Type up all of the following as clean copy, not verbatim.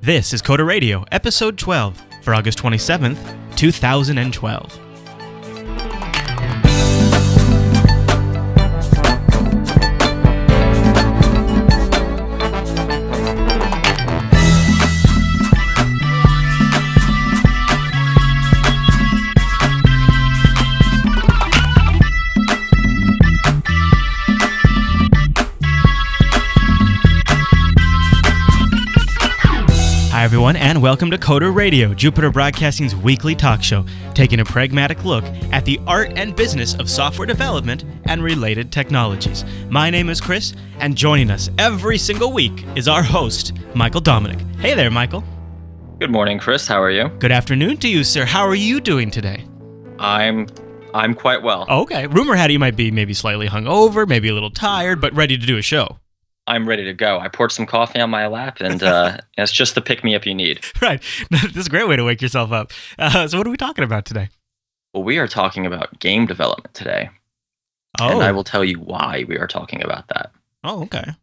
This is Coda Radio, episode 12, for August 27th, 2012. Hi everyone, and welcome to Coda Radio, Jupiter Broadcasting's weekly talk show, taking a pragmatic look at the art and business of software development and related technologies. My name is Chris, and joining us every single week is our host, Michael Dominic. Hey there, Michael. Good morning, Chris. How are you? Good afternoon to you, sir. How are you doing today? I'm quite well. Okay. Rumor had it you might be maybe slightly hungover, maybe a little tired, but ready to do a show. I'm ready to go. I poured some coffee on my lap, and it's just the pick-me-up you need. Right. This is a great way to wake yourself up. So what are we talking about today? Well, we are talking about game development today. Oh. And I will tell you why we are talking about that. Oh, okay.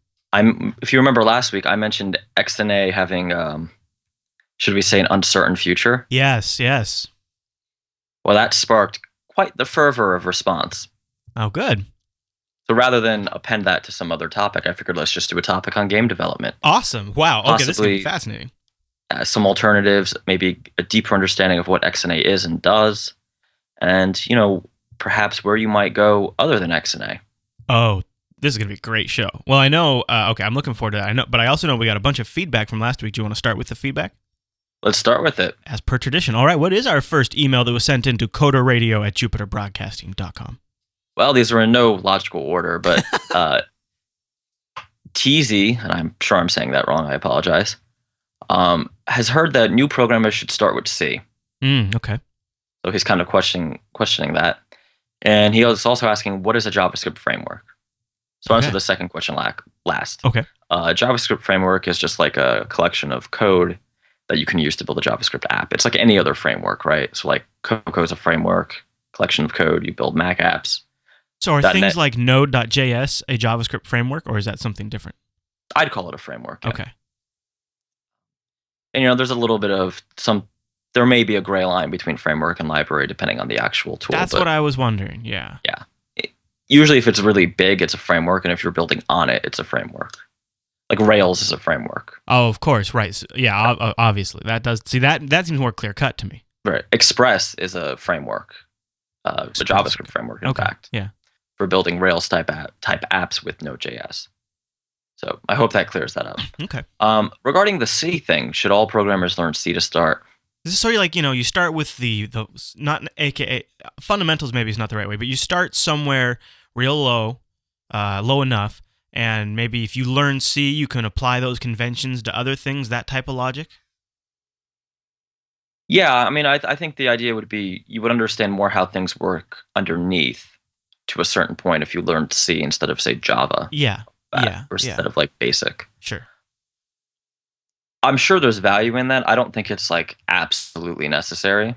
If you remember last week, I mentioned XNA having, should we say, an uncertain future? Yes. Well, that sparked quite the fervor of response. Oh, good. So rather than append that to some other topic, I figured let's just do a topic on game development. Awesome. Wow. Okay, this is going to be Possibly fascinating. some alternatives, maybe a deeper understanding of what XNA is and does, and, perhaps where you might go other than XNA. Oh, this is going to be a great show. Well, I know, okay, I'm looking forward to that. But I also know we got a bunch of feedback from last week. Do you want to start with the feedback? Let's start with it. As per tradition. All right, what is our first email that was sent in to codoradio@jupiterbroadcasting.com? Well, these are in no logical order, but TZ, and I'm sure I'm saying that wrong, I apologize, has heard that new programmers should start with C. Okay. So he's kind of questioning that. And he was also asking, what is a JavaScript framework? So I'll answer the second question last. Okay. A JavaScript framework is just like a collection of code that you can use to build a JavaScript app. It's like any other framework, right? So like Cocoa is a framework, collection of code, you build Mac apps. So are things like Node.js a JavaScript framework, or is that something different? I'd call it a framework. Yeah. Okay. And, there's a little bit of there may be a gray line between framework and library depending on the actual tool. That's what I was wondering, yeah. Yeah. Usually if it's really big, it's a framework, and if you're building on it, it's a framework. Like Rails is a framework. Oh, of course, right. So, yeah, obviously. That seems more clear-cut to me. Right. Express is a framework. It's a JavaScript framework, in fact. Yeah. For building Rails type apps with Node.js. So I hope that clears that up. Okay. Regarding the C thing, should all programmers learn C to start? This is sort of like, you start with the not AKA fundamentals maybe is not the right way, but you start somewhere real low, low enough, and maybe if you learn C, you can apply those conventions to other things, that type of logic? Yeah, I think the idea would be you would understand more how things work underneath to a certain point if you learned C instead of, say, Java. Yeah. Or instead of, like, BASIC. Sure. I'm sure there's value in that. I don't think it's, like, absolutely necessary.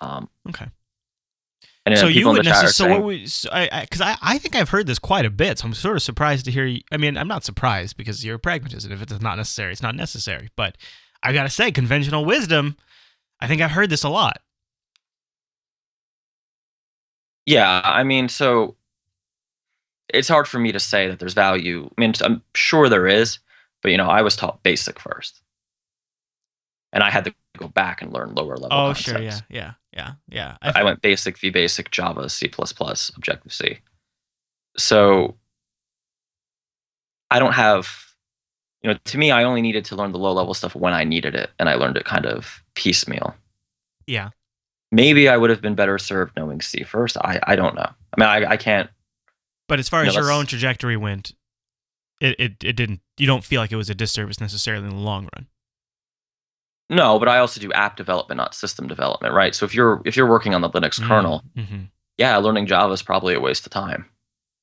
Okay. And so you would necessarily... because I think I've heard this quite a bit, so I'm sort of surprised to hear you. I mean, I'm not surprised because you're a pragmatist, and if it's not necessary, it's not necessary. But I gotta say, conventional wisdom, I think I've heard this a lot. Yeah, so it's hard for me to say that there's value. I'm sure there is, but, I was taught BASIC first. And I had to go back and learn lower level concepts. Oh, sure, yeah. I went BASIC, VBasic, Java, C++, Objective-C. So I don't have, to me, I only needed to learn the low-level stuff when I needed it, and I learned it kind of piecemeal. Yeah. Maybe I would have been better served knowing C first. I don't know. I can't. But as far as your own trajectory went, it didn't. You don't feel like it was a disservice necessarily in the long run. No, but I also do app development, not system development, right? So if you're working on the Linux kernel, yeah, learning Java is probably a waste of time.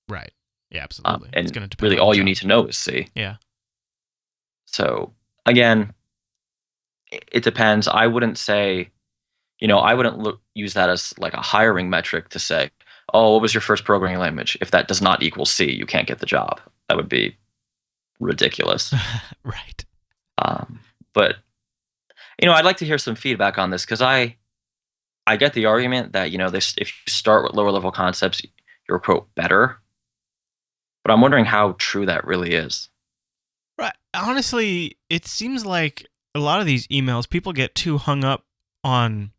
Right. Yeah, absolutely. And it's gonna depend really all you need to know is C. Yeah. So again, it depends. I wouldn't say, I wouldn't use that as like a hiring metric to say, oh, what was your first programming language? If that does not equal C, you can't get the job. That would be ridiculous. Right. But I'd like to hear some feedback on this because I get the argument that this if you start with lower level concepts, you're quote better. But I'm wondering how true that really is. Right. Honestly, it seems like a lot of these emails, people get too hung up on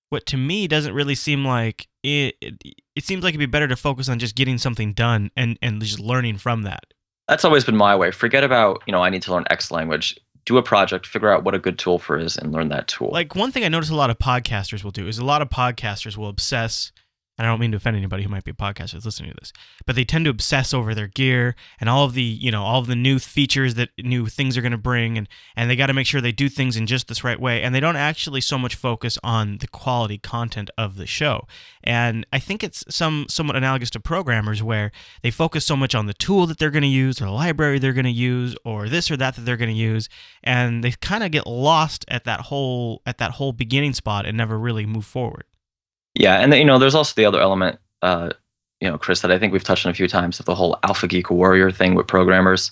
what to me doesn't really seem like it. It seems like it'd be better to focus on just getting something done and just learning from that. That's always been my way. Forget about, I need to learn X language. Do a project, figure out what a good tool for is, and learn that tool. Like one thing I notice a lot of podcasters will do is a lot of podcasters will obsess, and I don't mean to offend anybody who might be a podcaster that's listening to this, but they tend to obsess over their gear and all of the new features that new things are going to bring, and they got to make sure they do things in just this right way, and they don't actually so much focus on the quality content of the show. And I think it's somewhat analogous to programmers where they focus so much on the tool that they're going to use or the library they're going to use or this or that they're going to use, and they kind of get lost at that whole beginning spot and never really move forward. Yeah, and there's also the other element, Chris, that I think we've touched on a few times, of the whole alpha geek warrior thing with programmers.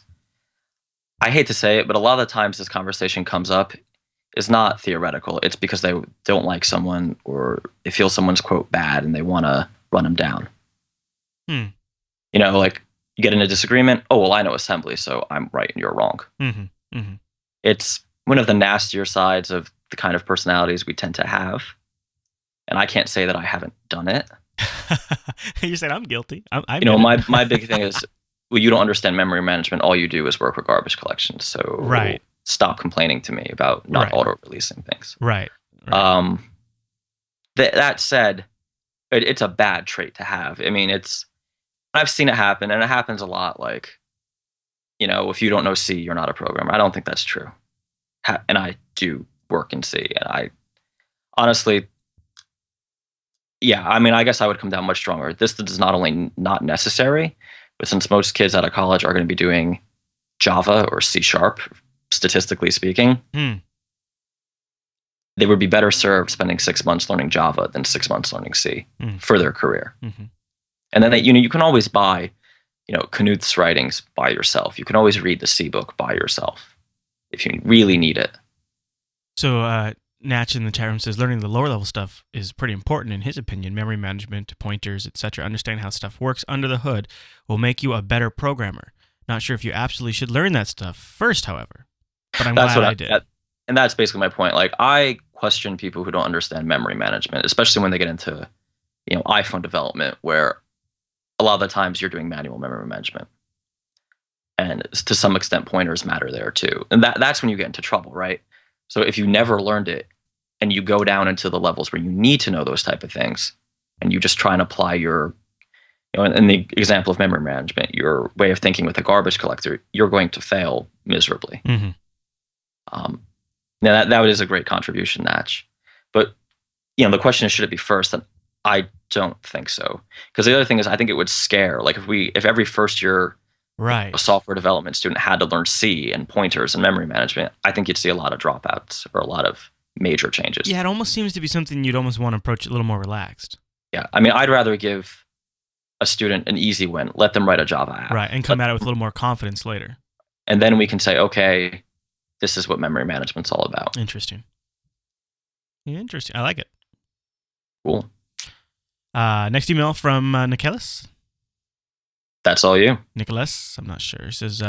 I hate to say it, but a lot of the times this conversation comes up is not theoretical. It's because they don't like someone or they feel someone's quote bad and they want to run them down. Like you get in a disagreement. Oh, well, I know assembly, so I'm right and you're wrong. Mm-hmm. Mm-hmm. It's one of the nastier sides of the kind of personalities we tend to have. And I can't say that I haven't done it. You said I'm guilty. My big thing is, well, you don't understand memory management. All you do is work with garbage collection. So right. Stop complaining to me about not auto-releasing things. Right. That said, it's a bad trait to have. I mean, I've seen it happen, and it happens a lot. Like, if you don't know C, you're not a programmer. I don't think that's true. And I do work in C, and I honestly... Yeah, I mean, I guess I would come down much stronger. This is not only not necessary, but since most kids out of college are going to be doing Java or C#, statistically speaking, they would be better served spending 6 months learning Java than 6 months learning C for their career. Mm-hmm. And then you can always buy, Knuth's writings by yourself. You can always read the C book by yourself if you really need it. So, Natch in the chat room says learning the lower level stuff is pretty important in his opinion. Memory management, pointers, etc. Understanding how stuff works under the hood will make you a better programmer. Not sure if you absolutely should learn that stuff first, however. But I'm glad I did. And that's basically my point. Like, I question people who don't understand memory management, especially when they get into, iPhone development, where a lot of the times you're doing manual memory management. And to some extent, pointers matter there too. And that's when you get into trouble, right? So if you never learned it and you go down into the levels where you need to know those type of things and you just try and apply your, in the example of memory management, your way of thinking with a garbage collector, you're going to fail miserably. Mm-hmm. Now that is a great contribution, Natch. But, the question is, should it be first? And I don't think so. Because the other thing is, I think it would scare, like if every first year a software development student had to learn C and pointers and memory management, I think you'd see a lot of dropouts or a lot of major changes. Yeah, it almost seems to be something you'd almost want to approach a little more relaxed. Yeah, I mean, I'd rather give a student an easy win, let them write a Java app. Right, and come at it with a little more confidence later. And then we can say, okay, this is what memory management's all about. Interesting. Yeah, interesting. I like it. Cool. Next email from Nicholas. That's all you, Nicholas. I'm not sure. He says,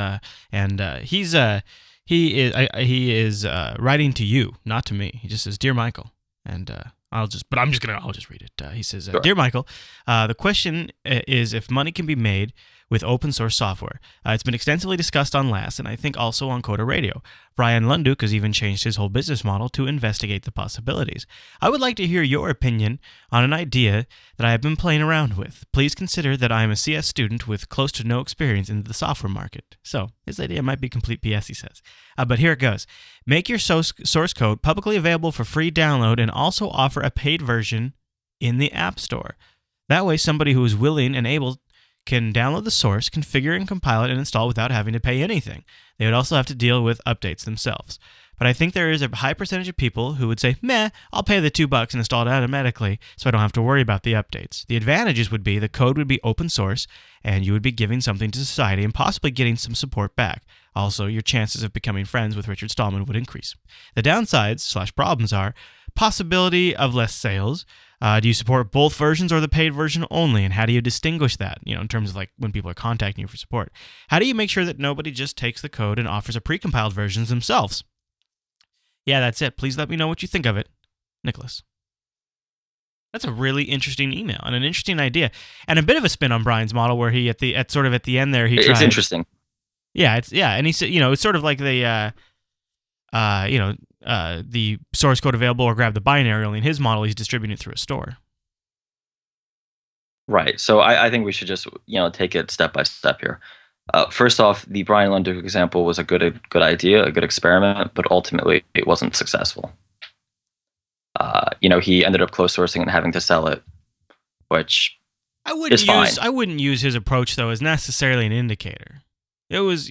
he is writing to you, not to me. He just says, "Dear Michael," and I'll just read it. He says, sure. "Dear Michael, the question is if money can be made with open source software. It's been extensively discussed on LAS and I think also on Coda Radio. Brian Lunduk has even changed his whole business model to investigate the possibilities. I would like to hear your opinion on an idea that I have been playing around with. Please consider that I am a CS student with close to no experience in the software market." So his idea might be complete BS, he says. But here it goes. Make your source code publicly available for free download and also offer a paid version in the App Store. That way somebody who is willing and able can download the source, configure and compile it, and install without having to pay anything. They would also have to deal with updates themselves. But I think there is a high percentage of people who would say, meh, I'll pay the $2 and install it automatically so I don't have to worry about the updates. The advantages would be the code would be open source and you would be giving something to society and possibly getting some support back. Also, your chances of becoming friends with Richard Stallman would increase. The downsides / problems are possibility of less sales. Do you support both versions or the paid version only? And how do you distinguish that, in terms of like when people are contacting you for support? How do you make sure that nobody just takes the code and offers a precompiled versions themselves? Yeah, that's it. Please let me know what you think of it. Nicholas. That's a really interesting email and an interesting idea. And a bit of a spin on Brian's model where he at the end there he tried. It's interesting. Yeah, and he said, it's sort of like the the source code available or grab the binary. Only in his model, he's distributing it through a store. Right. So I think we should just take it step by step here. First off, the Brian Lunduke example was a good idea, a good experiment, but ultimately it wasn't successful. He ended up closed sourcing and having to sell it, which is fine. I wouldn't use his approach though as necessarily an indicator. It was,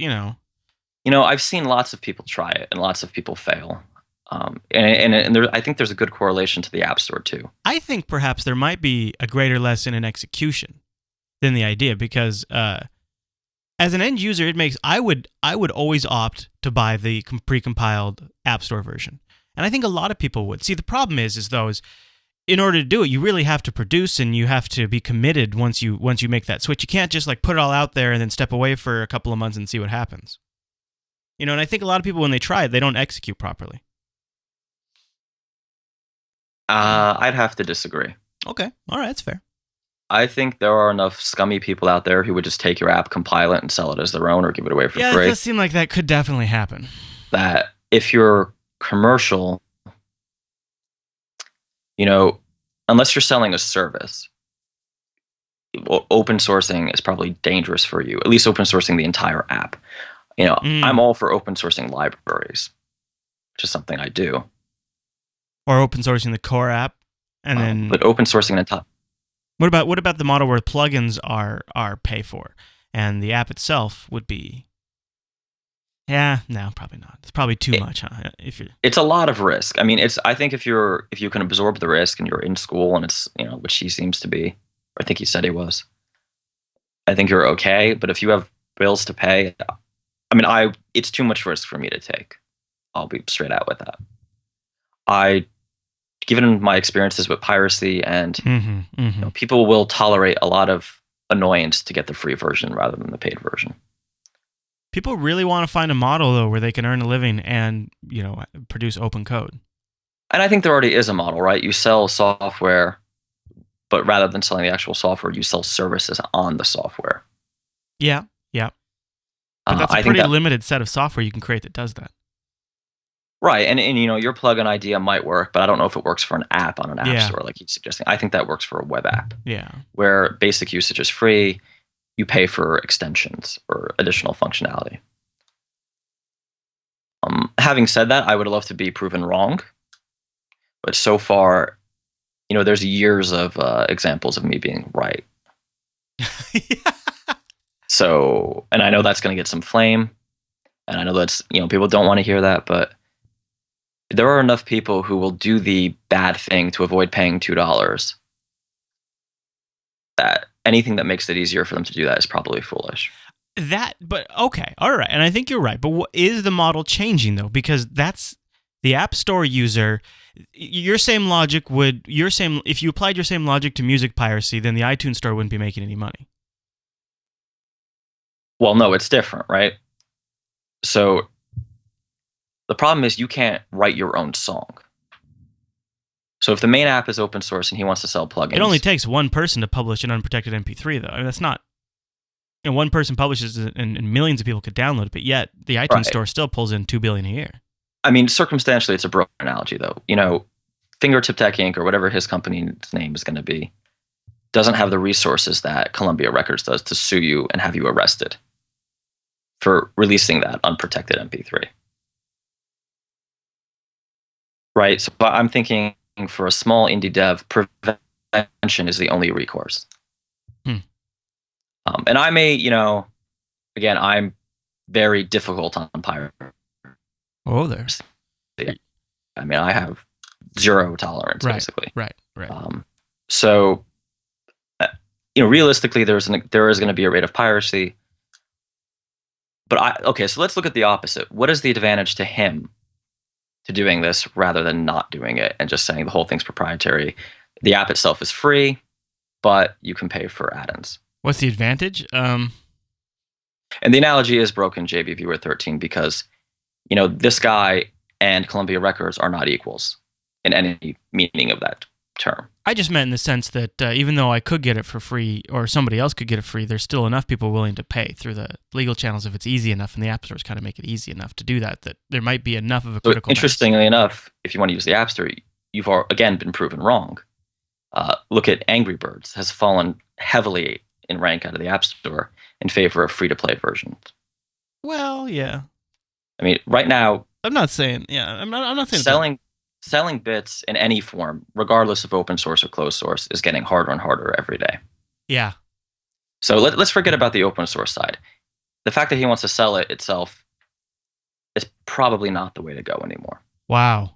I've seen lots of people try it and lots of people fail. And I think there's a good correlation to the App Store too. I think perhaps there might be a greater lesson in execution than the idea because as an end user, I would always opt to buy the precompiled App Store version, and I think a lot of people would. See, the problem is in order to do it, you really have to produce and you have to be committed once you make that switch. You can't just like put it all out there and then step away for a couple of months and see what happens. And I think a lot of people when they try it, they don't execute properly. I'd have to disagree. Okay, all right, that's fair. I think there are enough scummy people out there who would just take your app, compile it, and sell it as their own or give it away for free. Yeah, it does seem like that could definitely happen. That if you're commercial, unless you're selling a service, open sourcing is probably dangerous for you, at least open sourcing the entire app. I'm all for open sourcing libraries, which is something I do. Or open sourcing the core app, and then. But open sourcing the top. What about the model where plugins are pay for, and the app itself would be? Yeah, no, probably not. It's probably too much, huh? It's a lot of risk. I mean, I think if you can absorb the risk and you're in school and it's which he seems to be, or I think he said he was. I think you're okay, but if you have bills to pay, it's too much risk for me to take. I'll be straight out with that. Given my experiences with piracy and people will tolerate a lot of annoyance to get the free version rather than the paid version. People really want to find a model though where they can earn a living and produce open code. And I think there already is a model, right? You sell software, but rather than selling the actual software, you sell services on the software. Yeah. But that's a pretty limited set of software you can create that does that. Right, and your plugin idea might work, but I don't know if it works for an app on an app store like he's suggesting. I think that works for a web app. Yeah. Where basic usage is free, you pay for extensions or additional functionality. Having said that, I would love to be proven wrong, but so far, there's years of examples of me being right. So, and I know that's going to get some flame, and I know that's people don't want to hear that, but there are enough people who will do the bad thing to avoid paying $2 that anything that makes it easier for them to do that is probably foolish. But okay, all right, and I think you're right. But is the model changing though? Because that's the App Store user. Your same logic if you applied your same logic to music piracy, then the iTunes Store wouldn't be making any money. Well, no, it's different, right? So the problem is you can't write your own song. So if the main app is open source and he wants to sell plugins... It only takes one person to publish an unprotected MP3, though. That's not... And one person publishes it and millions of people could download it, but yet the iTunes Store still pulls in $2 billion a year. Circumstantially, it's a broken analogy, though. Fingertip Tech Inc., or whatever his company's name is going to be, doesn't have the resources that Columbia Records does to sue you and have you arrested for releasing that unprotected MP3. Right, so I'm thinking for a small indie dev, prevention is the only recourse. And I may, again, I'm very difficult on piracy. Oh, there's. I mean, I have zero tolerance, Right, basically. right. So, realistically, there is going to be a rate of piracy. But so let's look at the opposite. What is the advantage to him to doing this rather than not doing it and just saying the whole thing's proprietary? The app itself is free, but you can pay for add-ins. What's the advantage? And the analogy is broken, JB Viewer 13, because this guy and Columbia Records are not equals in any meaning of that term. I just meant in the sense that even though I could get it for free or somebody else could get it free, there's still enough people willing to pay through the legal channels if it's easy enough, and the app stores kind of make it easy enough to do that there might be enough of a critical mass. Interestingly enough, if you want to use the App Store, you've again been proven wrong. Look at Angry Birds, has fallen heavily in rank out of the App Store in favor of free-to-play versions. Well, yeah. I mean, right now, I'm not saying selling bits in any form, regardless of open source or closed source, is getting harder and harder every day. Yeah. So let's forget about the open source side. The fact that he wants to sell it itself is probably not the way to go anymore. Wow.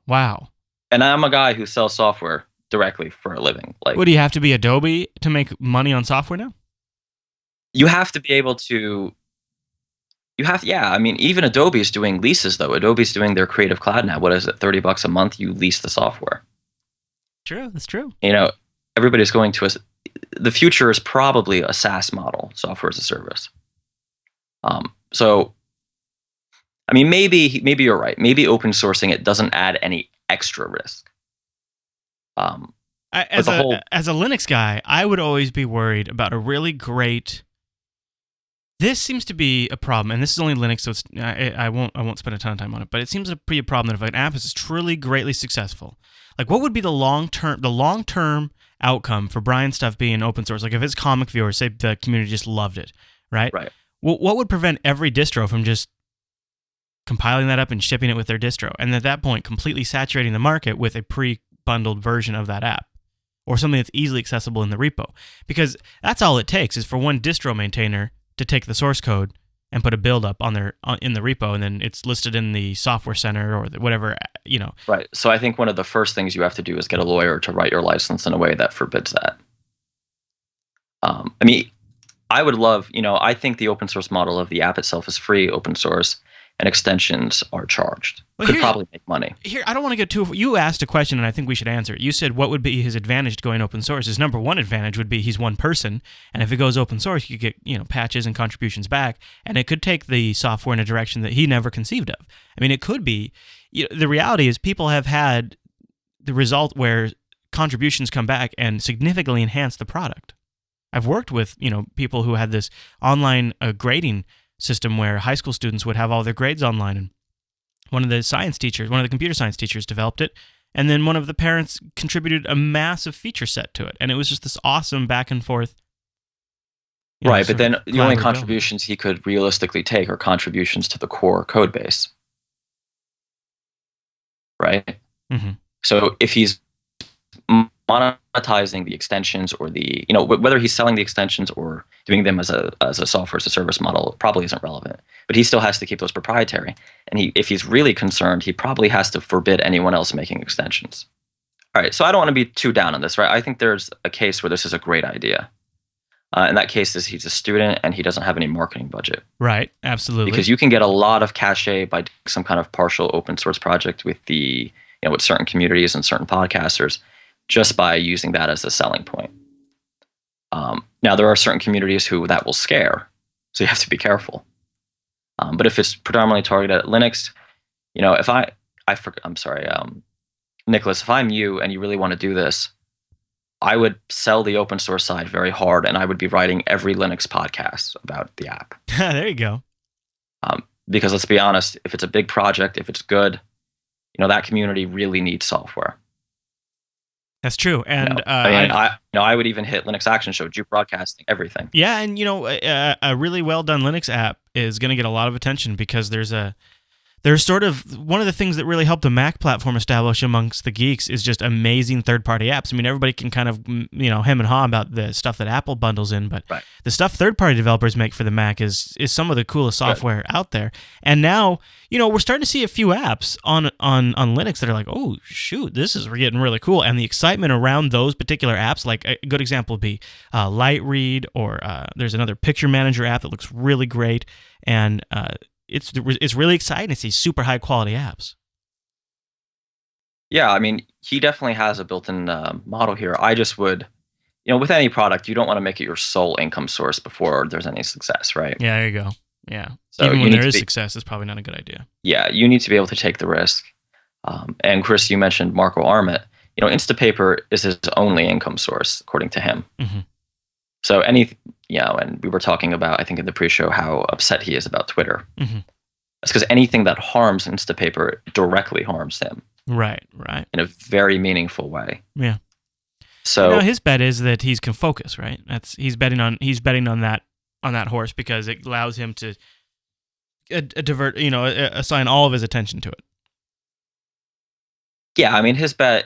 Wow. And I'm a guy who sells software directly for a living. Would you have to be Adobe to make money on software now? You have to be able to. I mean, even Adobe's doing leases, though. Adobe's doing their Creative Cloud now. What is it, $30 a month? You lease the software. True, that's true. Everybody's going to the future is probably a SaaS model, software as a service. So, I mean, maybe you're right. Maybe open sourcing it doesn't add any extra risk. As a Linux guy, I would always be worried about a really great. This seems to be a problem, and this is only Linux, so I won't spend a ton of time on it. But it seems to be a problem that if an app is truly greatly successful, like what would be the long term outcome for Brian's stuff being open source? Like if it's Comic Viewer, say the community just loved it, right? Right. What would prevent every distro from just compiling that up and shipping it with their distro, and at that point completely saturating the market with a pre-bundled version of that app? Or something that's easily accessible in the repo? Because that's all it takes is for one distro maintainer to take the source code and put a build up in the repo, and then it's listed in the software center or whatever, Right. So I think one of the first things you have to do is get a lawyer to write your license in a way that forbids that. I mean, I would love, I think the open source model of the app itself is free, open source, and extensions are charged. Could probably make money. Here, I don't want to get too. You asked a question, and I think we should answer it. You said what would be his advantage to going open source? His number one advantage would be he's one person, and if it goes open source, he could get patches and contributions back, and it could take the software in a direction that he never conceived of. I mean, it could be. The reality is, people have had the result where contributions come back and significantly enhance the product. I've worked with people who had this online grading system where high school students would have all their grades online, and one of the computer science teachers developed it, and then one of the parents contributed a massive feature set to it, and it was just this awesome back and forth. Right, but then the only contributions he could realistically take are contributions to the core code base. Right? Mm-hmm. So if he's monetizing the extensions or whether he's selling the extensions or doing them as a software as a service model probably isn't relevant, but he still has to keep those proprietary. And if he's really concerned, he probably has to forbid anyone else making extensions. All right, so I don't want to be too down on this, right? I think there's a case where this is a great idea. And that case is he's a student and he doesn't have any marketing budget. Right, absolutely. Because you can get a lot of cachet by doing some kind of partial open source project with with certain communities and certain podcasters, just by using that as a selling point. Now, there are certain communities who that will scare, so you have to be careful. But if it's predominantly targeted at Linux, Nicholas, if I'm you and you really want to do this, I would sell the open source side very hard, and I would be writing every Linux podcast about the app. There you go. Because let's be honest, if it's a big project, if it's good, that community really needs software. That's true, and I would even hit Linux Action Show, Juke Broadcasting, everything. Yeah, and a really well done Linux app is going to get a lot of attention because there's There's sort of one of the things that really helped the Mac platform establish amongst the geeks is just amazing third-party apps. I mean, everybody can kind of, hem and haw about the stuff that Apple bundles in, but Right. the stuff third-party developers make for the Mac is some of the coolest software out there. And now, we're starting to see a few apps on Linux that are like, oh, shoot, this is getting really cool. And the excitement around those particular apps, like a good example would be Lightread, or there's another picture manager app that looks really great. And it's really exciting to see super high quality apps. Yeah, I mean, he definitely has a built-in model here. I just would, with any product, you don't want to make it your sole income source before there's any success, right? Yeah, there you go. Yeah. So even you when need there to is success, it's probably not a good idea. Yeah, you need to be able to take the risk. And Chris, you mentioned Marco Arment. Instapaper is his only income source, according to him. Mm-hmm. So and we were talking about, I think in the pre-show, how upset he is about Twitter. Mm-hmm. That's because anything that harms Instapaper directly harms him. Right. In a very meaningful way. Yeah. So his bet is that he can focus, right? He's betting on that horse because it allows him to assign all of his attention to it. Yeah, I mean, his bet,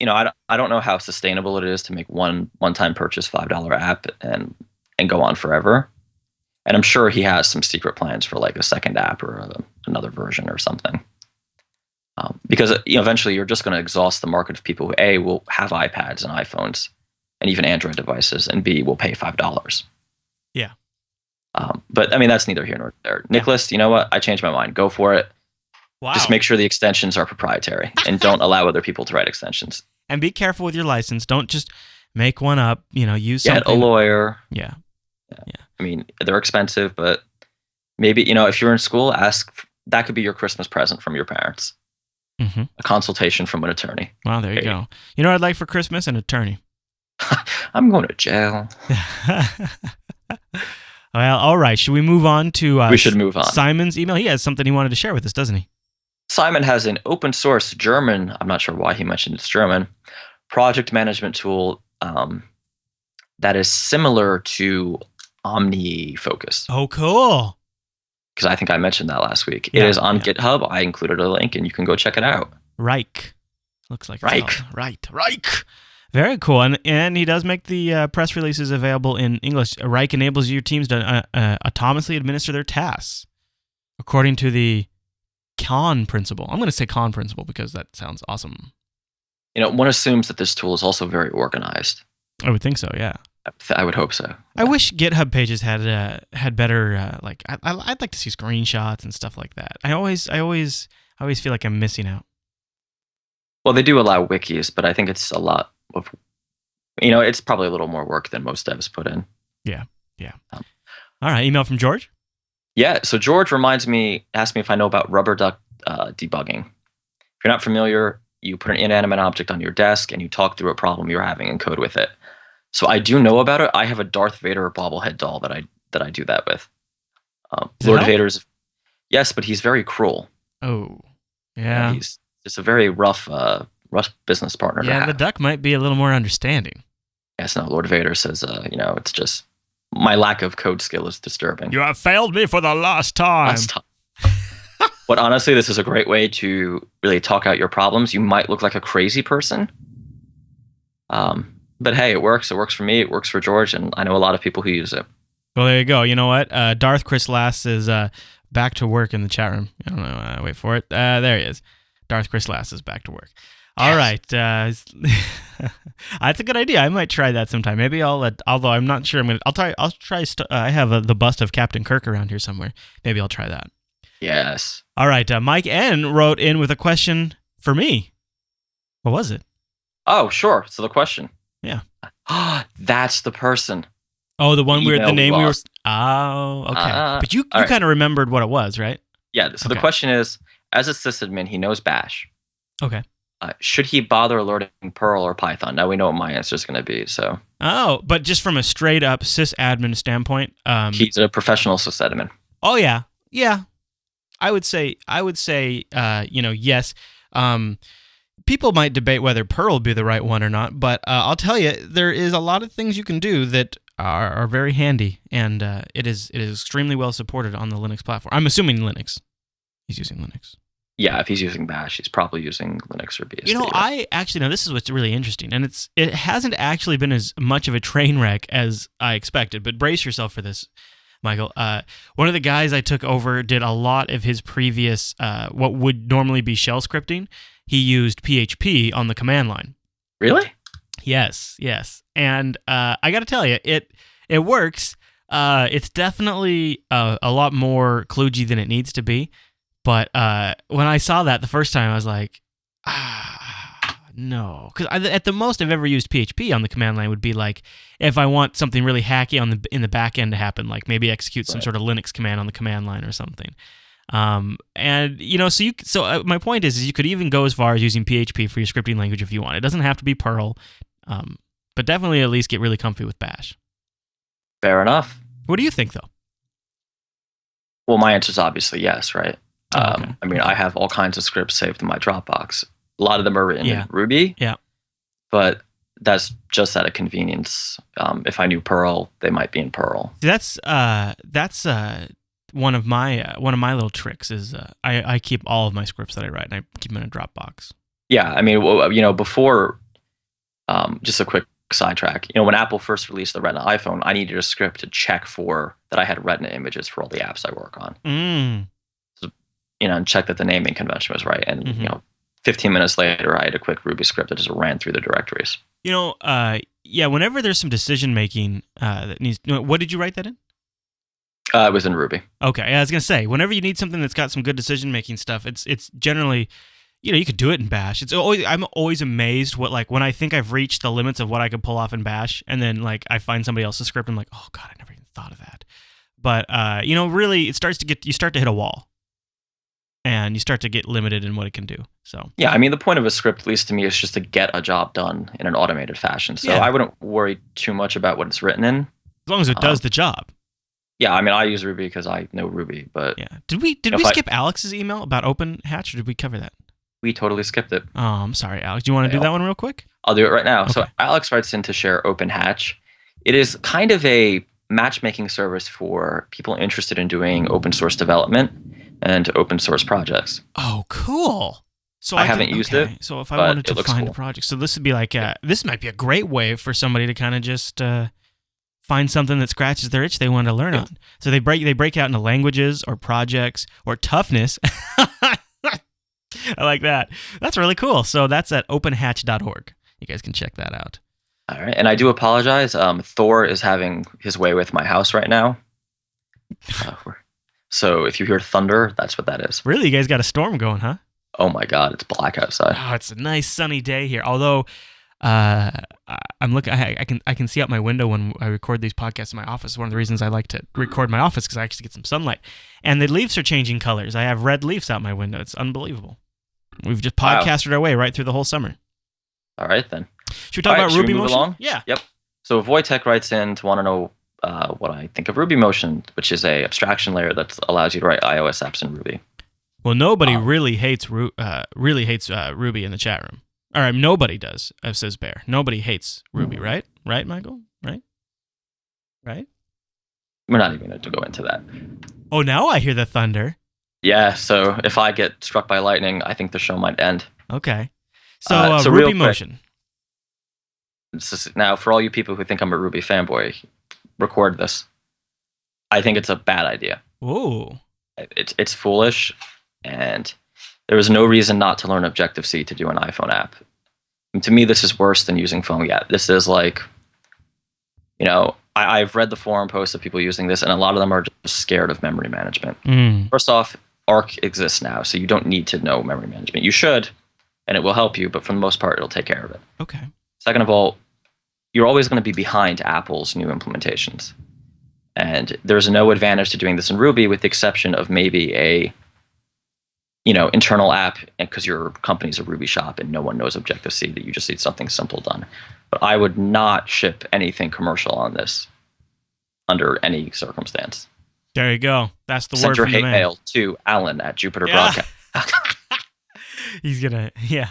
I don't know how sustainable it is to make one-time purchase $5 app and go on forever. And I'm sure he has some secret plans for like a second app or another version or something. Because eventually you're just going to exhaust the market of people who A, will have iPads and iPhones and even Android devices, and B, will pay $5. Yeah. But I mean, that's neither here nor there. Nicholas, you know what? I changed my mind. Go for it. Wow. Just make sure the extensions are proprietary and don't allow other people to write extensions. And be careful with your license. Don't just make one up. Use something. Get a lawyer. Yeah. I mean, they're expensive, but maybe, if you're in school, that could be your Christmas present from your parents. Mm-hmm. A consultation from an attorney. Wow, there you go. You know what I'd like for Christmas? An attorney. I'm going to jail. Well, all right. Should we move on to we should move on. Simon's email? He has something he wanted to share with us, doesn't he? Simon has an open source German, I'm not sure why he mentioned it's German, project management tool that is similar to OmniFocus. Oh, cool. Because I think I mentioned that last week. Yeah, it is on GitHub. I included a link, and you can go check it out. Reich. Looks like Reich. Reich. Very cool. And he does make the press releases available in English. Reich enables your teams to autonomously administer their tasks according to the Kahn principle. I'm going to say Kahn principle because that sounds awesome. One assumes that this tool is also very organized. I would think so, yeah. I would hope so. Yeah. I wish GitHub pages had better I'd like to see screenshots and stuff like that. I always feel like I'm missing out. Well, they do allow wikis, but I think it's a lot of it's probably a little more work than most devs put in. Yeah. All right, email from George. Yeah, so George asked me if I know about rubber duck debugging. If you're not familiar, you put an inanimate object on your desk and you talk through a problem you're having and code with it. So I do know about it. I have a Darth Vader bobblehead doll that I do that with. Lord Vader's, yes, but he's very cruel. Oh, yeah. He's just a very rough business partner. Yeah, the duck might be a little more understanding. Yes, no. Lord Vader says, it's just my lack of code skill is disturbing. You have failed me for the last time. But honestly, this is a great way to really talk out your problems. You might look like a crazy person. But hey, it works. It works for me. It works for George, and I know a lot of people who use it. Well, there you go. You know what? Darth Chris Lass is back to work in the chat room. I don't know. Wait for it. There he is. Darth Chris Lass is back to work. All right. That's a good idea. I might try that sometime. Maybe although I'm not sure. I'll try. I have the bust of Captain Kirk around here somewhere. Maybe I'll try that. Yes. All right. Mike N wrote in with a question for me. What was it? Oh, sure. So the question. Yeah. That's the person. Oh, the one where the name we were. Oh, okay. But you kind of remembered what it was, right? Yeah. So the question is, as a sysadmin, he knows Bash. Okay. Should he bother alerting Perl or Python? Now we know what my answer is going to be. So. Oh, but just from a straight up sysadmin standpoint, he's a professional sysadmin. Oh yeah. I would say, yes. People might debate whether Perl would be the right one or not, but I'll tell you, there is a lot of things you can do that are very handy, and it is extremely well supported on the Linux platform. I'm assuming Linux. He's using Linux. Yeah, if he's using Bash, he's probably using Linux or BSD. You know, I actually know this is what's really interesting, and it hasn't actually been as much of a train wreck as I expected. But brace yourself for this, Michael. One of the guys I took over did a lot of his previous what would normally be shell scripting. He used PHP on the command line. Really? Yes, and I got to tell you, it works. It's definitely a lot more kludgy than it needs to be. But when I saw that the first time, I was like, no. Because at the most I've ever used PHP on the command line would be like if I want something really hacky in the back end to happen, like maybe execute some sort of Linux command on the command line or something. And you know, so my point is you could even go as far as using PHP for your scripting language if you want. It doesn't have to be Perl, but definitely at least get really comfy with Bash. Fair enough. What do you think, though? Well, my answer is obviously yes, right? Okay. I mean, I have all kinds of scripts saved in my Dropbox. A lot of them are written in Ruby. Yeah. But that's just out of convenience. If I knew Perl, they might be in Perl. That's one of my little tricks is I keep all of my scripts that I write and I keep them in a Dropbox. Yeah, I mean, you know, before, just a quick sidetrack. You know, when Apple first released the Retina iPhone, I needed a script to check for that I had Retina images for all the apps I work on. So, you know, and check that the naming convention was right. And you know, 15 minutes later, I had a quick Ruby script that just ran through the directories. You know, yeah. Whenever there's some decision making that needs, what did you write that in? It was in Ruby. Okay, I was gonna say, whenever you need something that's got some good decision making stuff, it's generally, you know, you could do it in Bash. I'm always amazed when I think I've reached the limits of what I could pull off in Bash, and then like I find somebody else's script, and I'm like, oh god, I never even thought of that. But you know, really, you start to hit a wall, and you start to get limited in what it can do. So yeah, I mean, the point of a script, at least to me, is just to get a job done in an automated fashion. So I wouldn't worry too much about what it's written in, as long as it does the job. Yeah, I mean, I use Ruby because I know Ruby, but yeah, did we skip Alex's email about OpenHatch, or did we cover that? We totally skipped it. Oh, I'm sorry, Alex. Do you want to do that one real quick? I'll do it right now. Okay. So Alex writes in to share OpenHatch. It is kind of a matchmaking service for people interested in doing open source development and open source projects. Oh, cool. So I haven't used it. So if I wanted to find cool. a project, so this would be like this might be a great way for somebody to kind of just find something that scratches their itch they want to learn on. So they break out into languages or projects or toughness. I like that. That's really cool. So that's at openhatch.org. You guys can check that out. All right. And I do apologize. Thor is having his way with my house right now. So if you hear thunder, that's what that is. Really? You guys got a storm going, huh? Oh my God, it's black outside. Oh, it's a nice sunny day here. Although I'm looking, I can see out my window when I record these podcasts in my office. One of the reasons I like to record my office because I actually get some sunlight. And the leaves are changing colors. I have red leaves out my window. It's unbelievable. We've just podcasted our way right through the whole summer. All right then. Should we talk about Ruby Motion? Along? Yeah. Yep. So Wojtek writes in to want to know what I think of Ruby Motion, which is a abstraction layer that allows you to write iOS apps in Ruby. Well, nobody really hates Ruby in the chat room. All right, nobody does, says Bear. Nobody hates Ruby, right? Right, Michael? Right? We're not even going to go into that. Oh, now I hear the thunder. Yeah, so if I get struck by lightning, I think the show might end. Okay. So Ruby Motion. Now, for all you people who think I'm a Ruby fanboy, record this. I think it's a bad idea. Ooh. It's foolish, and there was no reason not to learn Objective-C to do an iPhone app. And to me, this is worse than using PhoneGap. This is like, you know, I've read the forum posts of people using this, and a lot of them are just scared of memory management. First off, Arc exists now, so you don't need to know memory management. You should, and it will help you, but for the most part, it'll take care of it. Okay. Second of all, you're always going to be behind Apple's new implementations. And there's no advantage to doing this in Ruby with the exception of maybe a, you know, internal app, because your company's a Ruby shop and no one knows Objective-C, that you just need something simple done. But I would not ship anything commercial on this under any circumstance. There you go. That's the Send word your from the hate man. mail to Alan at Jupiter Broadcast. He's gonna, yeah.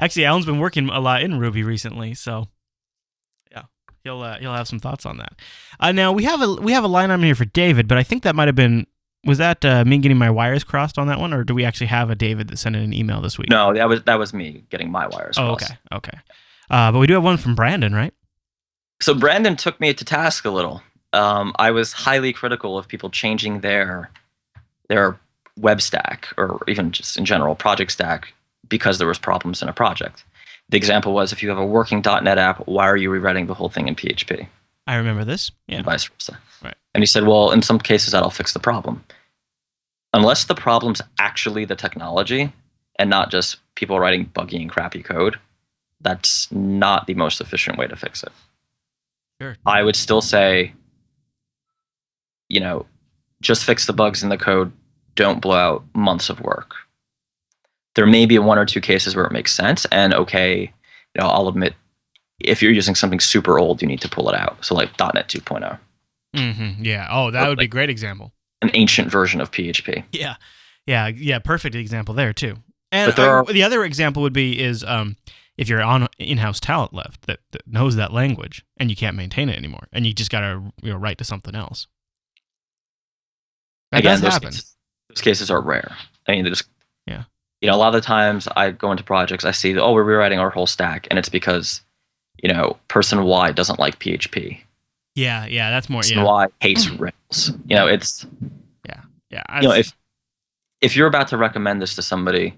Actually, Alan's been working a lot in Ruby recently, so yeah, he'll have some thoughts on that. Now we have a line item here for David, but I think that might have been Was that me getting my wires crossed on that one, or do we actually have a David that sent in an email this week? No, that was me getting my wires crossed. Okay. But we do have one from Brandon, right? So Brandon took me to task a little. I was highly critical of people changing their web stack, or even just in general project stack, because there was problems in a project. The example was, if you have a working .NET app, why are you rewriting the whole thing in PHP? I remember this. Yeah. And vice versa. Right. And he said, well, in some cases that'll fix the problem. Unless the problem's actually the technology and not just people writing buggy and crappy code, that's not the most efficient way to fix it. Sure. I would still say, just fix the bugs in the code. Don't blow out months of work. There may be one or two cases where it makes sense, and okay, I'll admit, if you're using something super old, you need to pull it out. So like .NET 2.0. Mm-hmm. Yeah. Oh, that would be a great example. An ancient version of PHP. Yeah. Perfect example there too. And But the other example would be is if you're on in-house talent left that knows that language and you can't maintain it anymore, and you just got to write to something else. That does happen. Those cases are rare. I mean, they just yeah. A lot of the times I go into projects, I see that, we're rewriting our whole stack, and it's because person Y doesn't like PHP. Yeah, that's more. Person Y hates Rails. It's yeah. If you're about to recommend this to somebody,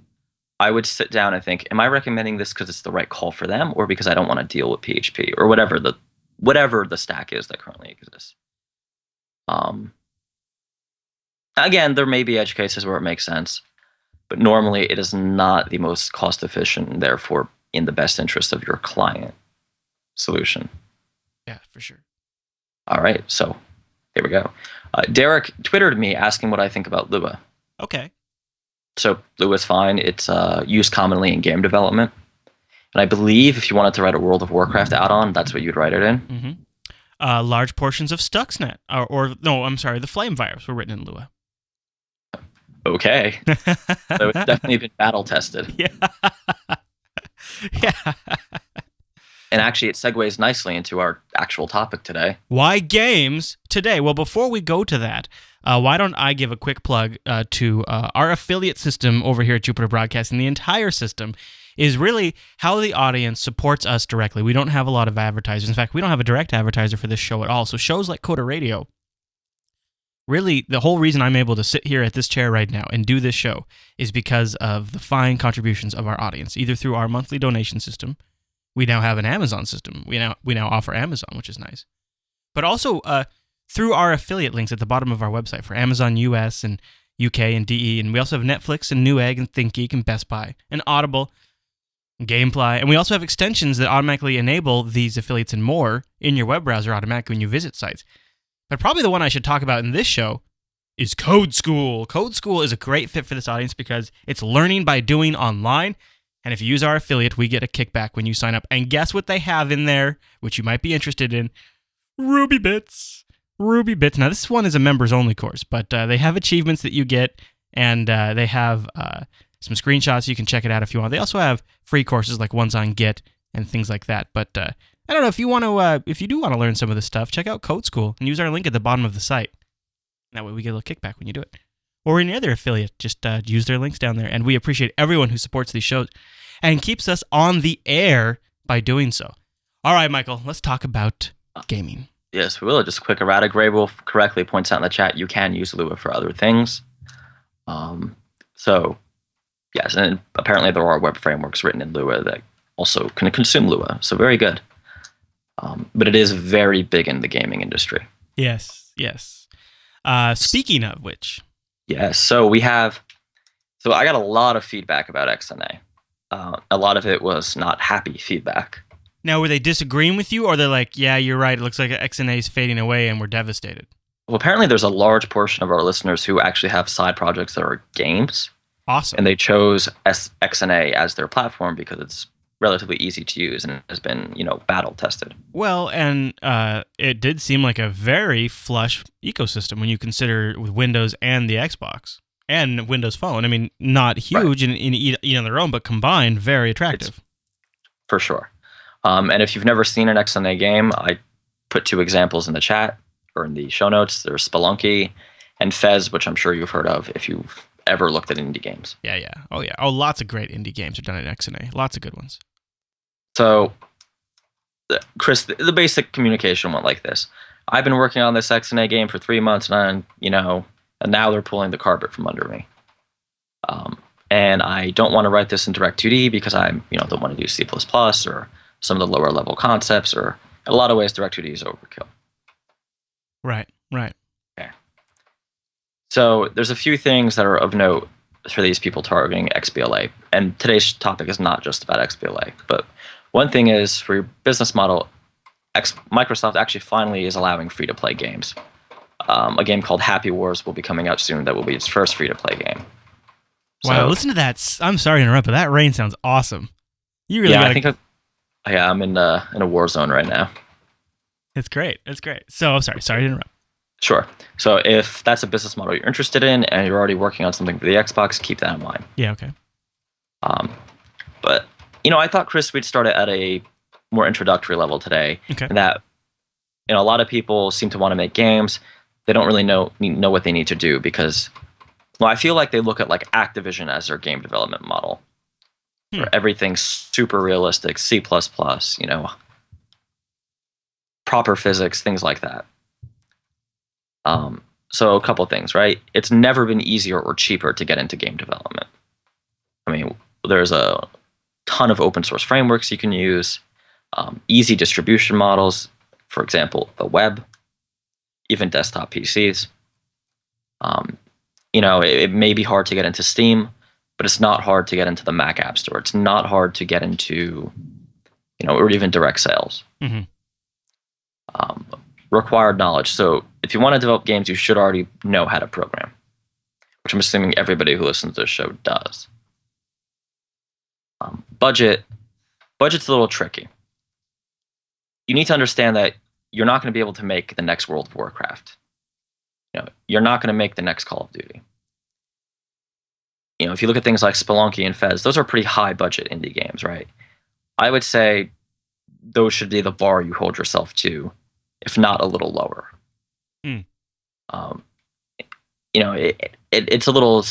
I would sit down and think, am I recommending this because it's the right call for them, or because I don't want to deal with PHP, or whatever the stack is that currently exists. Again, there may be edge cases where it makes sense, but normally it is not the most cost efficient and therefore in the best interest of your client solution. Yeah, for sure. All right, so there we go. Derek Twittered me asking what I think about Lua. Okay. So Lua's fine. It's used commonly in game development. And I believe if you wanted to write a World of Warcraft add-on, that's what you'd write it in. Mm-hmm. Large portions of Stuxnet, the Flame virus were written in Lua. Okay. So it's definitely been battle tested. Yeah. And actually, it segues nicely into our actual topic today. Why games today? Well, before we go to that, why don't I give a quick plug to our affiliate system over here at Jupiter Broadcasting. The entire system is really how the audience supports us directly. We don't have a lot of advertisers. In fact, we don't have a direct advertiser for this show at all. So shows like Coda Radio, really, the whole reason I'm able to sit here at this chair right now and do this show is because of the fine contributions of our audience, either through our monthly donation system. We now have an Amazon system. We now offer Amazon, which is nice. But also through our affiliate links at the bottom of our website for Amazon US and UK and DE. And we also have Netflix and Newegg and ThinkGeek and Best Buy and Audible and Gamefly. And we also have extensions that automatically enable these affiliates and more in your web browser automatically when you visit sites. But probably the one I should talk about in this show is Code School. Code School is a great fit for this audience because it's learning by doing online. And if you use our affiliate, we get a kickback when you sign up. And guess what they have in there, which you might be interested in? Ruby Bits. Ruby Bits. Now, this one is a members-only course, but they have achievements that you get, and they have some screenshots. You can check it out if you want. They also have free courses like ones on Git and things like that. But I don't know, if you want to, if you do want to learn some of this stuff, check out Code School and use our link at the bottom of the site. That way we get a little kickback when you do it. Or any other affiliate, just use their links down there. And we appreciate everyone who supports these shows and keeps us on the air by doing so. All right, Michael, let's talk about gaming. Yes, we will. Just a quick errata. Greywolf correctly points out in the chat you can use Lua for other things. So, yes, and apparently there are web frameworks written in Lua that also can consume Lua. So very good. But it is very big in the gaming industry. Yes. Speaking of which... Yes, so I got a lot of feedback about XNA. A lot of it was not happy feedback. Now, were they disagreeing with you, or they're like, yeah, you're right, it looks like XNA is fading away and we're devastated? Well, apparently there's a large portion of our listeners who actually have side projects that are games. Awesome. And they chose XNA as their platform because it's relatively easy to use and it has been, battle tested. Well, and it did seem like a very flush ecosystem when you consider with Windows and the Xbox and Windows Phone. I mean, not huge in on their own, but combined, very attractive. For sure. And if you've never seen an XNA game, I put two examples in the chat or in the show notes. There's Spelunky and Fez, which I'm sure you've heard of if you've ever looked at indie games. Yeah. Oh, yeah. Oh, lots of great indie games are done at XNA. Lots of good ones. So, Chris, the basic communication went like this. I've been working on this XNA game for 3 months, and now they're pulling the carpet from under me. And I don't want to write this in Direct 2D because I don't want to do C++ or some of the lower level concepts, or in a lot of ways Direct 2D is overkill. Right. Okay. So there's a few things that are of note for these people targeting XBLA. And today's topic is not just about XBLA, but one thing is for your business model, Microsoft actually finally is allowing free-to-play games. A game called Happy Wars will be coming out soon that will be its first free-to-play game. Wow, listen to that. I'm sorry to interrupt, but that rain sounds awesome. You really I'm in a war zone right now. It's great. So, sorry to interrupt. Sure. So if that's a business model you're interested in and you're already working on something for the Xbox, keep that in mind. Yeah, okay. But, I thought, Chris, we'd start at a more introductory level today. Okay. And that, a lot of people seem to want to make games. They don't really know what they need to do because, I feel like they look at like Activision as their game development model. Where everything's super realistic, C++, proper physics, things like that. So a couple things, right? It's never been easier or cheaper to get into game development. I mean, there's a ton of open source frameworks you can use, easy distribution models, for example, the web, even desktop PCs. It may be hard to get into Steam, but it's not hard to get into the Mac App Store. It's not hard to get into, or even direct sales. Mm-hmm. Required knowledge. So if you want to develop games, you should already know how to program, which I'm assuming everybody who listens to this show does. Budget's a little tricky. You need to understand that you're not going to be able to make the next World of Warcraft. You're not going to make the next Call of Duty. If you look at things like Spelunky and Fez, those are pretty high budget indie games, right? I would say those should be the bar you hold yourself to, if not a little lower. It's a little,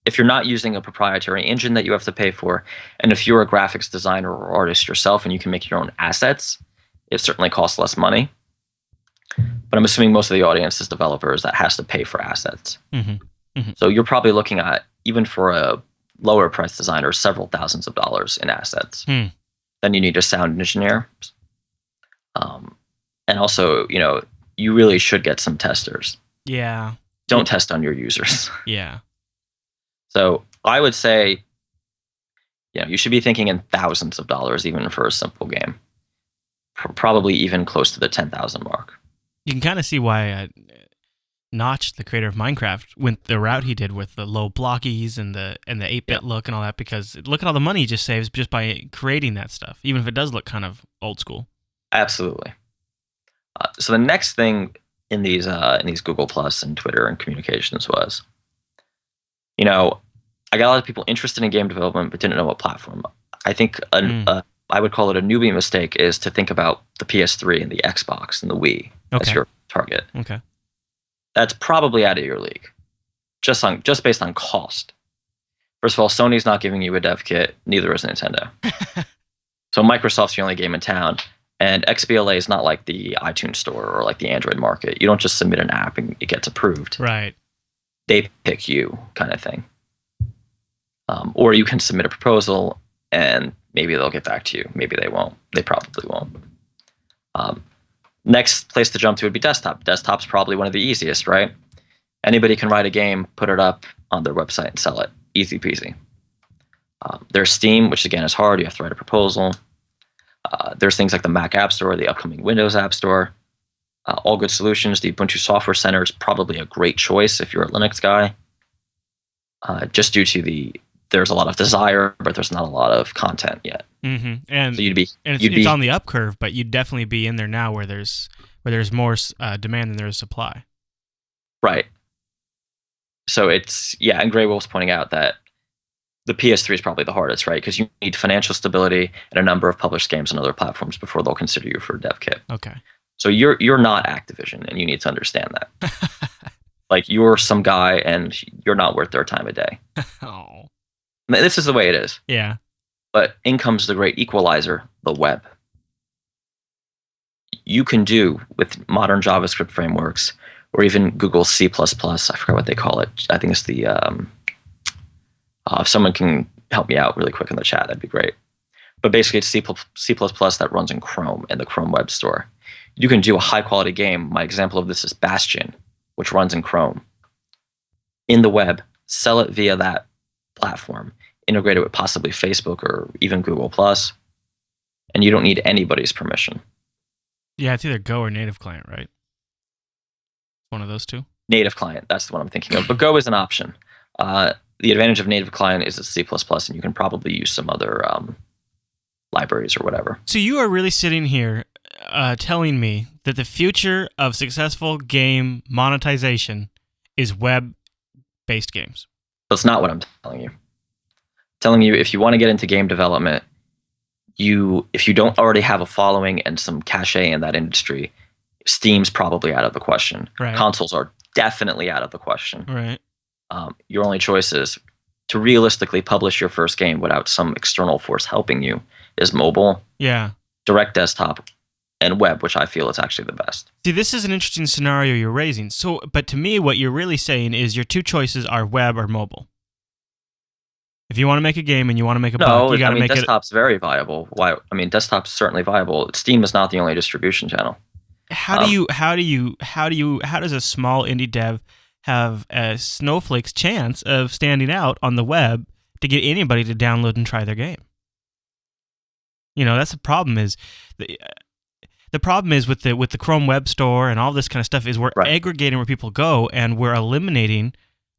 if you're not using a proprietary engine that you have to pay for, and if you're a graphics designer or artist yourself and you can make your own assets, it certainly costs less money. But I'm assuming most of the audience is developers that has to pay for assets. Mm-hmm. Mm-hmm. So you're probably looking at, even for a lower price designer, several thousands of dollars in assets. Then you need a sound engineer. And also, you really should get some testers. Yeah. Don't test on your users. Yeah. So I would say, you should be thinking in thousands of dollars even for a simple game. Probably even close to the 10,000 mark. You can kind of see why Notch, the creator of Minecraft, went the route he did with the low blockies and the 8-bit look and all that, because look at all the money he just saves just by creating that stuff, even if it does look kind of old school. Absolutely. So the next thing in these Google Plus and Twitter and communications was, I got a lot of people interested in game development but didn't know what platform. I think I would call it a newbie mistake is to think about the PS3 and the Xbox and the Wii as your target. Okay. That's probably out of your league, just based on cost. First of all, Sony's not giving you a dev kit, neither is Nintendo. So Microsoft's the only game in town, and XBLA is not like the iTunes Store or like the Android market. You don't just submit an app and it gets approved. Right. They pick you, kind of thing. Or you can submit a proposal and maybe they'll get back to you. Maybe they won't. They probably won't. Next place to jump to would be desktop. Desktop's probably one of the easiest, right? Anybody can write a game, put it up on their website and sell it. Easy peasy. There's Steam, which again is hard. You have to write a proposal. There's things like the Mac App Store, the upcoming Windows App Store. All Good Solutions, the Ubuntu Software Center is probably a great choice if you're a Linux guy. Just due to there's a lot of desire, but there's not a lot of content yet. Mm-hmm. And so it's on the up curve, but you'd definitely be in there now where there's more demand than there is supply. Right. So and Gray Wolf's pointing out that the PS3 is probably the hardest, right? Because you need financial stability and a number of published games on other platforms before they'll consider you for a dev kit. Okay. So you're not Activision, and you need to understand that. Like you're some guy and you're not worth their time a day. Oh. This is the way it is. Yeah. But in comes the great equalizer, the web. You can do with modern JavaScript frameworks or even Google C++, I forgot what they call it. I think it's the, if someone can help me out really quick in the chat, that'd be great. But basically it's C++ that runs in Chrome and the Chrome Web Store. You can do a high quality game. My example of this is Bastion, which runs in Chrome. In the web, sell it via that platform, integrate it with possibly Facebook or even Google+, and you don't need anybody's permission. Yeah, it's either Go or native client, right? One of those two. Native client, that's the one I'm thinking of. But Go is an option. The advantage of native client is it's C++, and you can probably use some other libraries or whatever. So you are really sitting here telling me that the future of successful game monetization is web-based games. That's not what I'm telling you. I'm telling you, if you want to get into game development, if you don't already have a following and some cachet in that industry, Steam's probably out of the question. Right. Consoles are definitely out of the question. Right. Your only choice is to realistically publish your first game without some external force helping you is mobile, Yeah. direct desktop, and web, which I feel is actually the best. See, this is an interesting scenario you're raising. So, but to me, what you're really saying is your two choices are web or mobile. If you want to make a game and you want to make a buck, you got to make it. Desktop's very viable. Why? I mean, desktop's certainly viable. Steam is not the only distribution channel. How does a small indie dev have a snowflake's chance of standing out on the web to get anybody to download and try their game? That's the problem. The problem is with the Chrome Web Store and all this kind of stuff is we're aggregating where people go and we're eliminating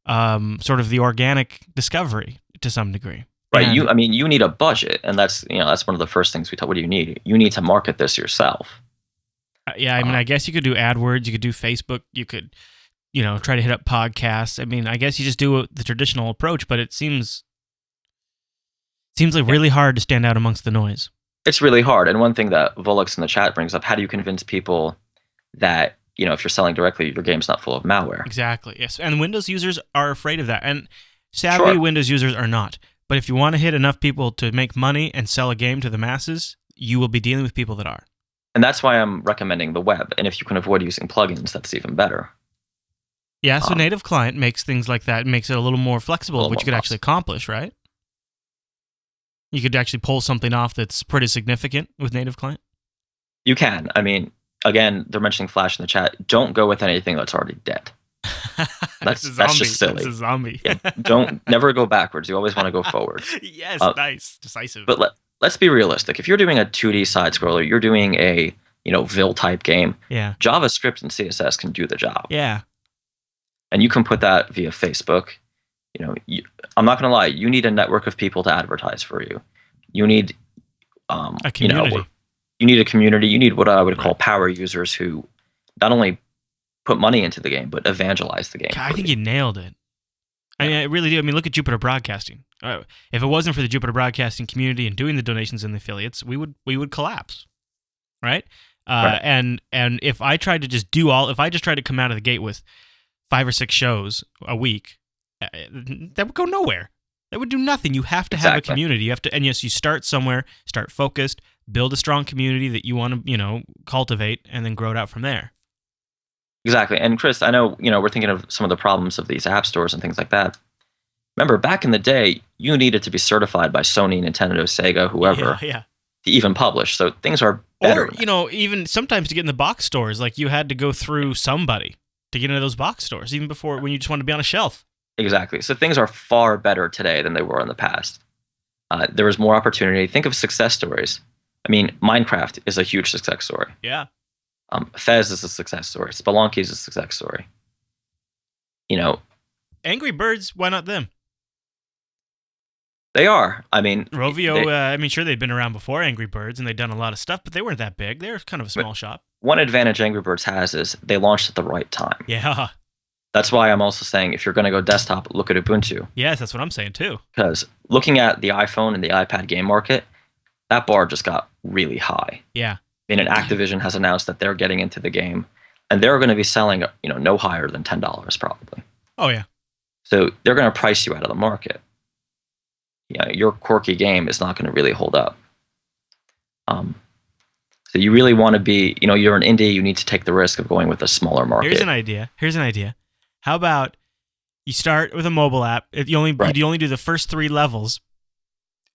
sort of the organic discovery to some degree. Right. You need a budget, and that's one of the first things we talk. What do you need? You need to market this yourself. I guess you could do AdWords, you could do Facebook, you could, try to hit up podcasts. I mean, I guess you just do the traditional approach, but it seems like really hard to stand out amongst the noise. It's really hard. And one thing that Volux in the chat brings up, how do you convince people that, if you're selling directly, your game's not full of malware? Exactly. Yes. And Windows users are afraid of that. And savvy Windows users are not. But if you want to hit enough people to make money and sell a game to the masses, you will be dealing with people that are. And that's why I'm recommending the web. And if you can avoid using plugins, that's even better. Yeah, so native client makes things like that, makes it a little more flexible, which you could actually accomplish, right? You could actually pull something off that's pretty significant with native client. You can. I mean, again, they're mentioning Flash in the chat. Don't go with anything that's already dead. That's just silly. That's a zombie. Never go backwards. You always want to go forward. Yes, nice, decisive. But let's be realistic. If you're doing a 2D side scroller, you're doing a Vil type game. Yeah. JavaScript and CSS can do the job. Yeah. And you can put that via Facebook. I'm not going to lie. You need a network of people to advertise for you. You need a community. You need a community. You need what I would call power users who not only put money into the game but evangelize the game. I think you nailed it. I mean, I really do. I mean, look at Jupiter Broadcasting. If it wasn't for the Jupiter Broadcasting community and doing the donations and the affiliates, we would collapse, right? And if I tried to just if I just tried to come out of the gate with 5 or 6 shows a week, that would go nowhere. That would do nothing. You have to have a community. You have to, and yes, you start somewhere, start focused, build a strong community that you want to, cultivate, and then grow it out from there. Exactly. And Chris, I know, we're thinking of some of the problems of these app stores and things like that. Remember, back in the day, you needed to be certified by Sony, Nintendo, Sega, whoever, to even publish. So things are better. Or, even sometimes to get in the box stores, like you had to go through somebody to get into those box stores, even before when you just wanted to be on a shelf. Exactly. So things are far better today than they were in the past. There is more opportunity. Think of success stories. I mean, Minecraft is a huge success story. Yeah. Fez is a success story. Spelunky is a success story. Angry Birds, why not them? They are. I mean, Rovio, sure, they'd been around before Angry Birds, and they'd done a lot of stuff, but they weren't that big. They were kind of a small shop. One advantage Angry Birds has is they launched at the right time. Yeah. That's why I'm also saying if you're going to go desktop, look at Ubuntu. Yes, that's what I'm saying too. Because looking at the iPhone and the iPad game market, that bar just got really high. Yeah. I mean, Activision has announced that they're getting into the game. and they're going to be selling, no higher than $10 probably. Oh yeah. So they're going to price you out of the market. Your quirky game is not going to really hold up. So you really want to be, you're an indie, you need to take the risk of going with a smaller market. Here's an idea. How about you start with a mobile app? If you only do the first 3 levels,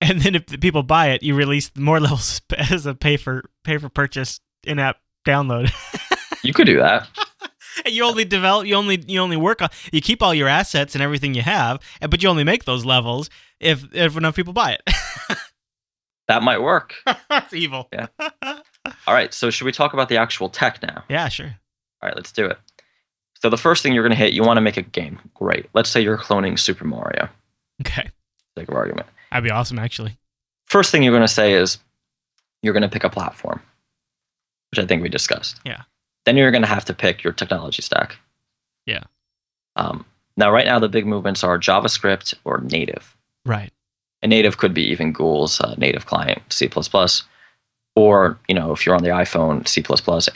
and then if the people buy it, you release more levels as a pay for purchase in-app download. You could do that. And you only develop, you only work on, you keep all your assets and everything you have, but you only make those levels if enough people buy it. That might work. That's evil. Yeah. All right. So should we talk about the actual tech now? Yeah, sure. All right, let's do it. So the first thing you're going to hit, you want to make a game. Great. Let's say you're cloning Super Mario. Okay. Sake of argument. That'd be awesome, actually. First thing you're going to say is you're going to pick a platform, which I think we discussed. Yeah. Then you're going to have to pick your technology stack. Yeah. Now, right now, the big movements are JavaScript or native. Right. And native could be even Google's native client, C++, or, if you're on the iPhone, C++,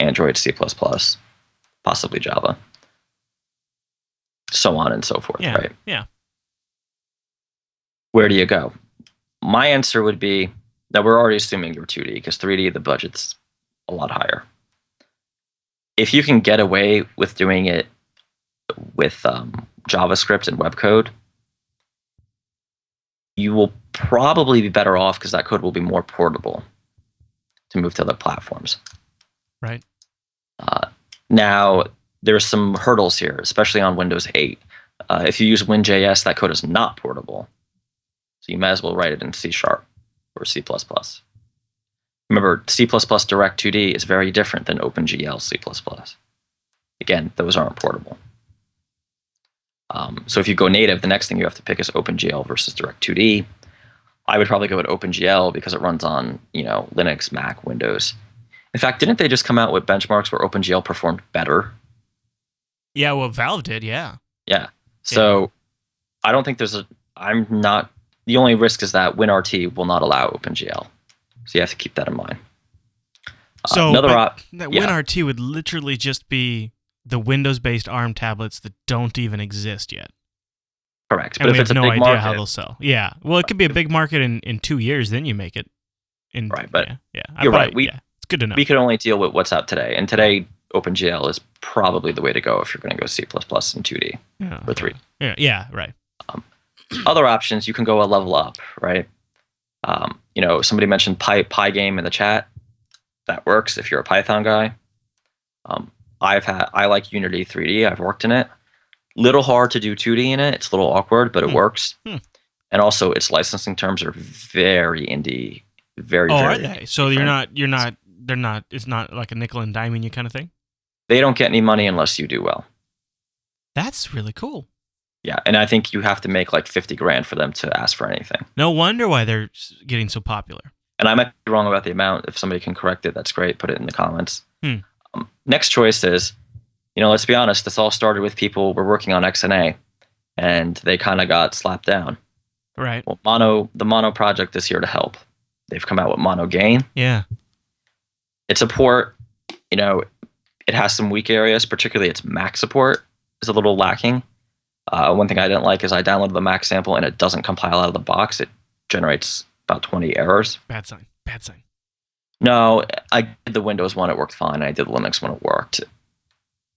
Android, C++, possibly Java, so on and so forth, Yeah. right? Yeah. Where do you go? My answer would be that we're already assuming you're 2D, because 3D, the budget's a lot higher. If you can get away with doing it with JavaScript and web code, you will probably be better off because that code will be more portable to move to other platforms. Right. Now, there's some hurdles here, especially on Windows 8. If you use WinJS, that code is not portable. So you might as well write it in C# or C++. Remember, C++ Direct 2D is very different than OpenGL C++. Again, those aren't portable. So if you go native, the next thing you have to pick is OpenGL versus Direct 2D. I would probably go with OpenGL because it runs on, Linux, Mac, Windows. In fact, didn't they just come out with benchmarks where OpenGL performed better? Yeah, well, Valve did, yeah. Yeah. So I don't think the only risk is that WinRT will not allow OpenGL. So you have to keep that in mind. So WinRT would literally just be the Windows-based ARM tablets that don't even exist yet. Correct. And but we if it's have a no big idea market, how they'll sell. Yeah. Well, it could be a big market in 2 years, then you make it. Right, but you're right. It's good to know. We could only deal with what's out today. And today, OpenGL is probably the way to go if you're going to go C++ in 2D or 3D. Yeah, right. Other options, you can go a level up, right? Somebody mentioned Pygame in the chat. That works if you're a Python guy. I like Unity 3D. I've worked in it. Little hard to do 2D in it. It's a little awkward, but it works. And also, its licensing terms are very indie, very. Oh, very are they? So they're not. It's not like a nickel and diming you kind of thing. They don't get any money unless you do well. That's really cool. Yeah, and I think you have to make like 50 grand for them to ask for anything. No wonder why they're getting so popular. And I might be wrong about the amount. If somebody can correct it, that's great. Put it in the comments. Next choice is, let's be honest. This all started with people were working on XNA, and they kind of got slapped down. Right. Well, the Mono project is here to help. They've come out with Mono Gain. Yeah. Its support, it has some weak areas, particularly its Mac support is a little lacking. One thing I didn't like is I downloaded the Mac sample and it doesn't compile out of the box. It generates about 20 errors. Bad sign. No, I did the Windows one, it worked fine. I did the Linux one, it worked.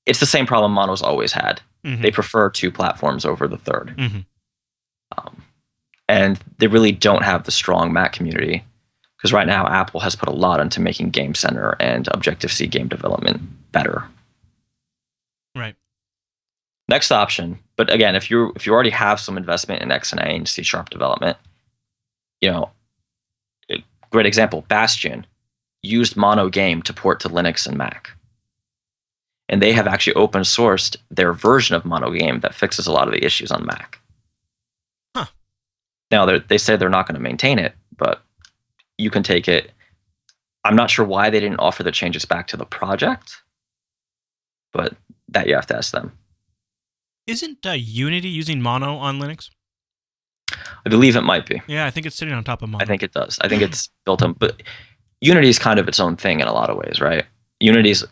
It's the same problem Mono's always had. Mm-hmm. They prefer 2 platforms over the third. Mm-hmm. And they really don't have the strong Mac community because right now Apple has put a lot into making Game Center and Objective-C game development better. Right. Next option, but again, if you already have some investment in XNA and C# development, great example, Bastion used Mono Game to port to Linux and Mac. And they have actually open sourced their version of Mono Game that fixes a lot of the issues on Mac. Huh. Now, they say they're not going to maintain it, but you can take it. I'm not sure why they didn't offer the changes back to the project, but that you have to ask them. Isn't Unity using Mono on Linux? I believe it might be. Yeah, I think it's sitting on top of Mono. I think it does. I think it's built on, but Unity is kind of its own thing in a lot of ways, right? Unity's,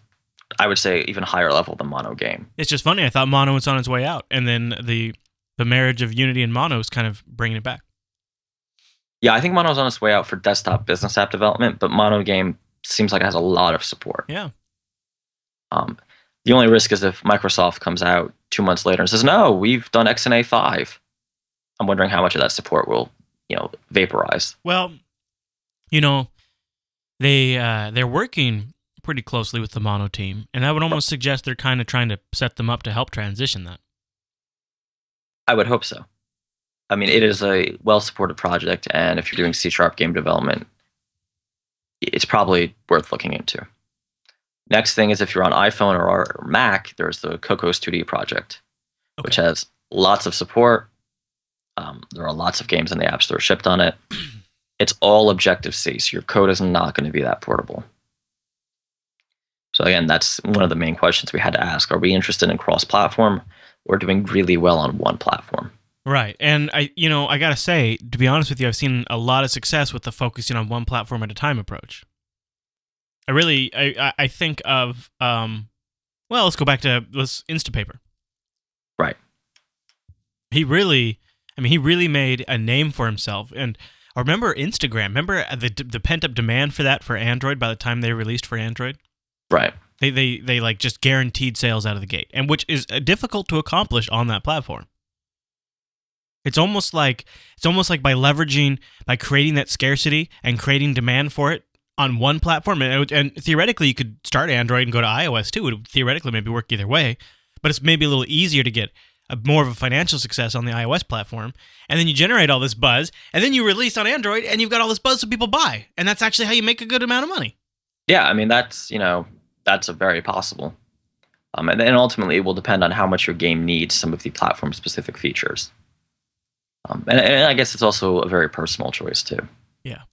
I would say even higher level than Mono Game. It's just funny. I thought Mono was on its way out, and then the marriage of Unity and Mono is kind of bringing it back. Yeah, I think Mono's on its way out for desktop business app development, but Mono Game seems like it has a lot of support. Yeah. The only risk is if Microsoft comes out 2 months later and says, "No, we've done XNA 5." I'm wondering how much of that support will, vaporize. Well, they're working pretty closely with the Mono team, and I would almost suggest they're kind of trying to set them up to help transition that. I would hope so. I mean, it is a well-supported project, and if you're doing C# game development, it's probably worth looking into. Next thing is if you're on iPhone or Mac, there's the Cocos 2D project, which has lots of support. There are lots of games in the App Store shipped on it. It's all Objective-C, so your code is not going to be that portable. So again, that's one of the main questions we had to ask. Are we interested in cross-platform or doing really well on one platform? Right. And I got to say, to be honest with you, I've seen a lot of success with the focusing on one platform at a time approach. I think of, let's go back to Instapaper. Right. He really made a name for himself. And I remember Instagram. Remember the pent-up demand for that for Android by the time they released for Android? Right. They like just guaranteed sales out of the gate, and which is difficult to accomplish on that platform. It's almost like by creating that scarcity and creating demand for it on one platform, and theoretically you could start Android and go to iOS too. It would theoretically maybe work either way, but it's maybe a little easier to get more of a financial success on the iOS platform, and then you generate all this buzz, and then you release on Android, and you've got all this buzz so people buy, and that's actually how you make a good amount of money. Yeah, I mean that's a very possible, and ultimately it will depend on how much your game needs some of the platform-specific features. And I guess it's also a very personal choice too. Yeah.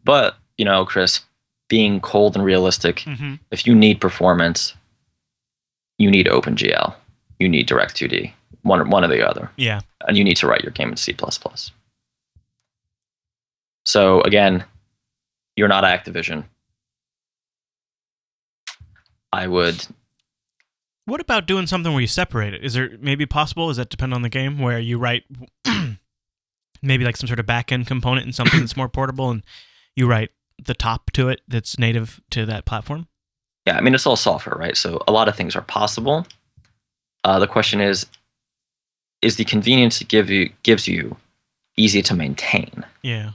But Chris, being cold and realistic, if you need performance, you need OpenGL, you need Direct2D, one or the other. Yeah. And you need to write your game in C++. So again, you're not Activision. I would. What about doing something where you separate it? Is there maybe possible? Does that depend on the game where you write maybe like some sort of back-end component and something that's more portable, and you write the top to it that's native to that platform? Yeah, I mean, it's all software, right? So a lot of things are possible. The question is the convenience it gives you easy to maintain? Yeah.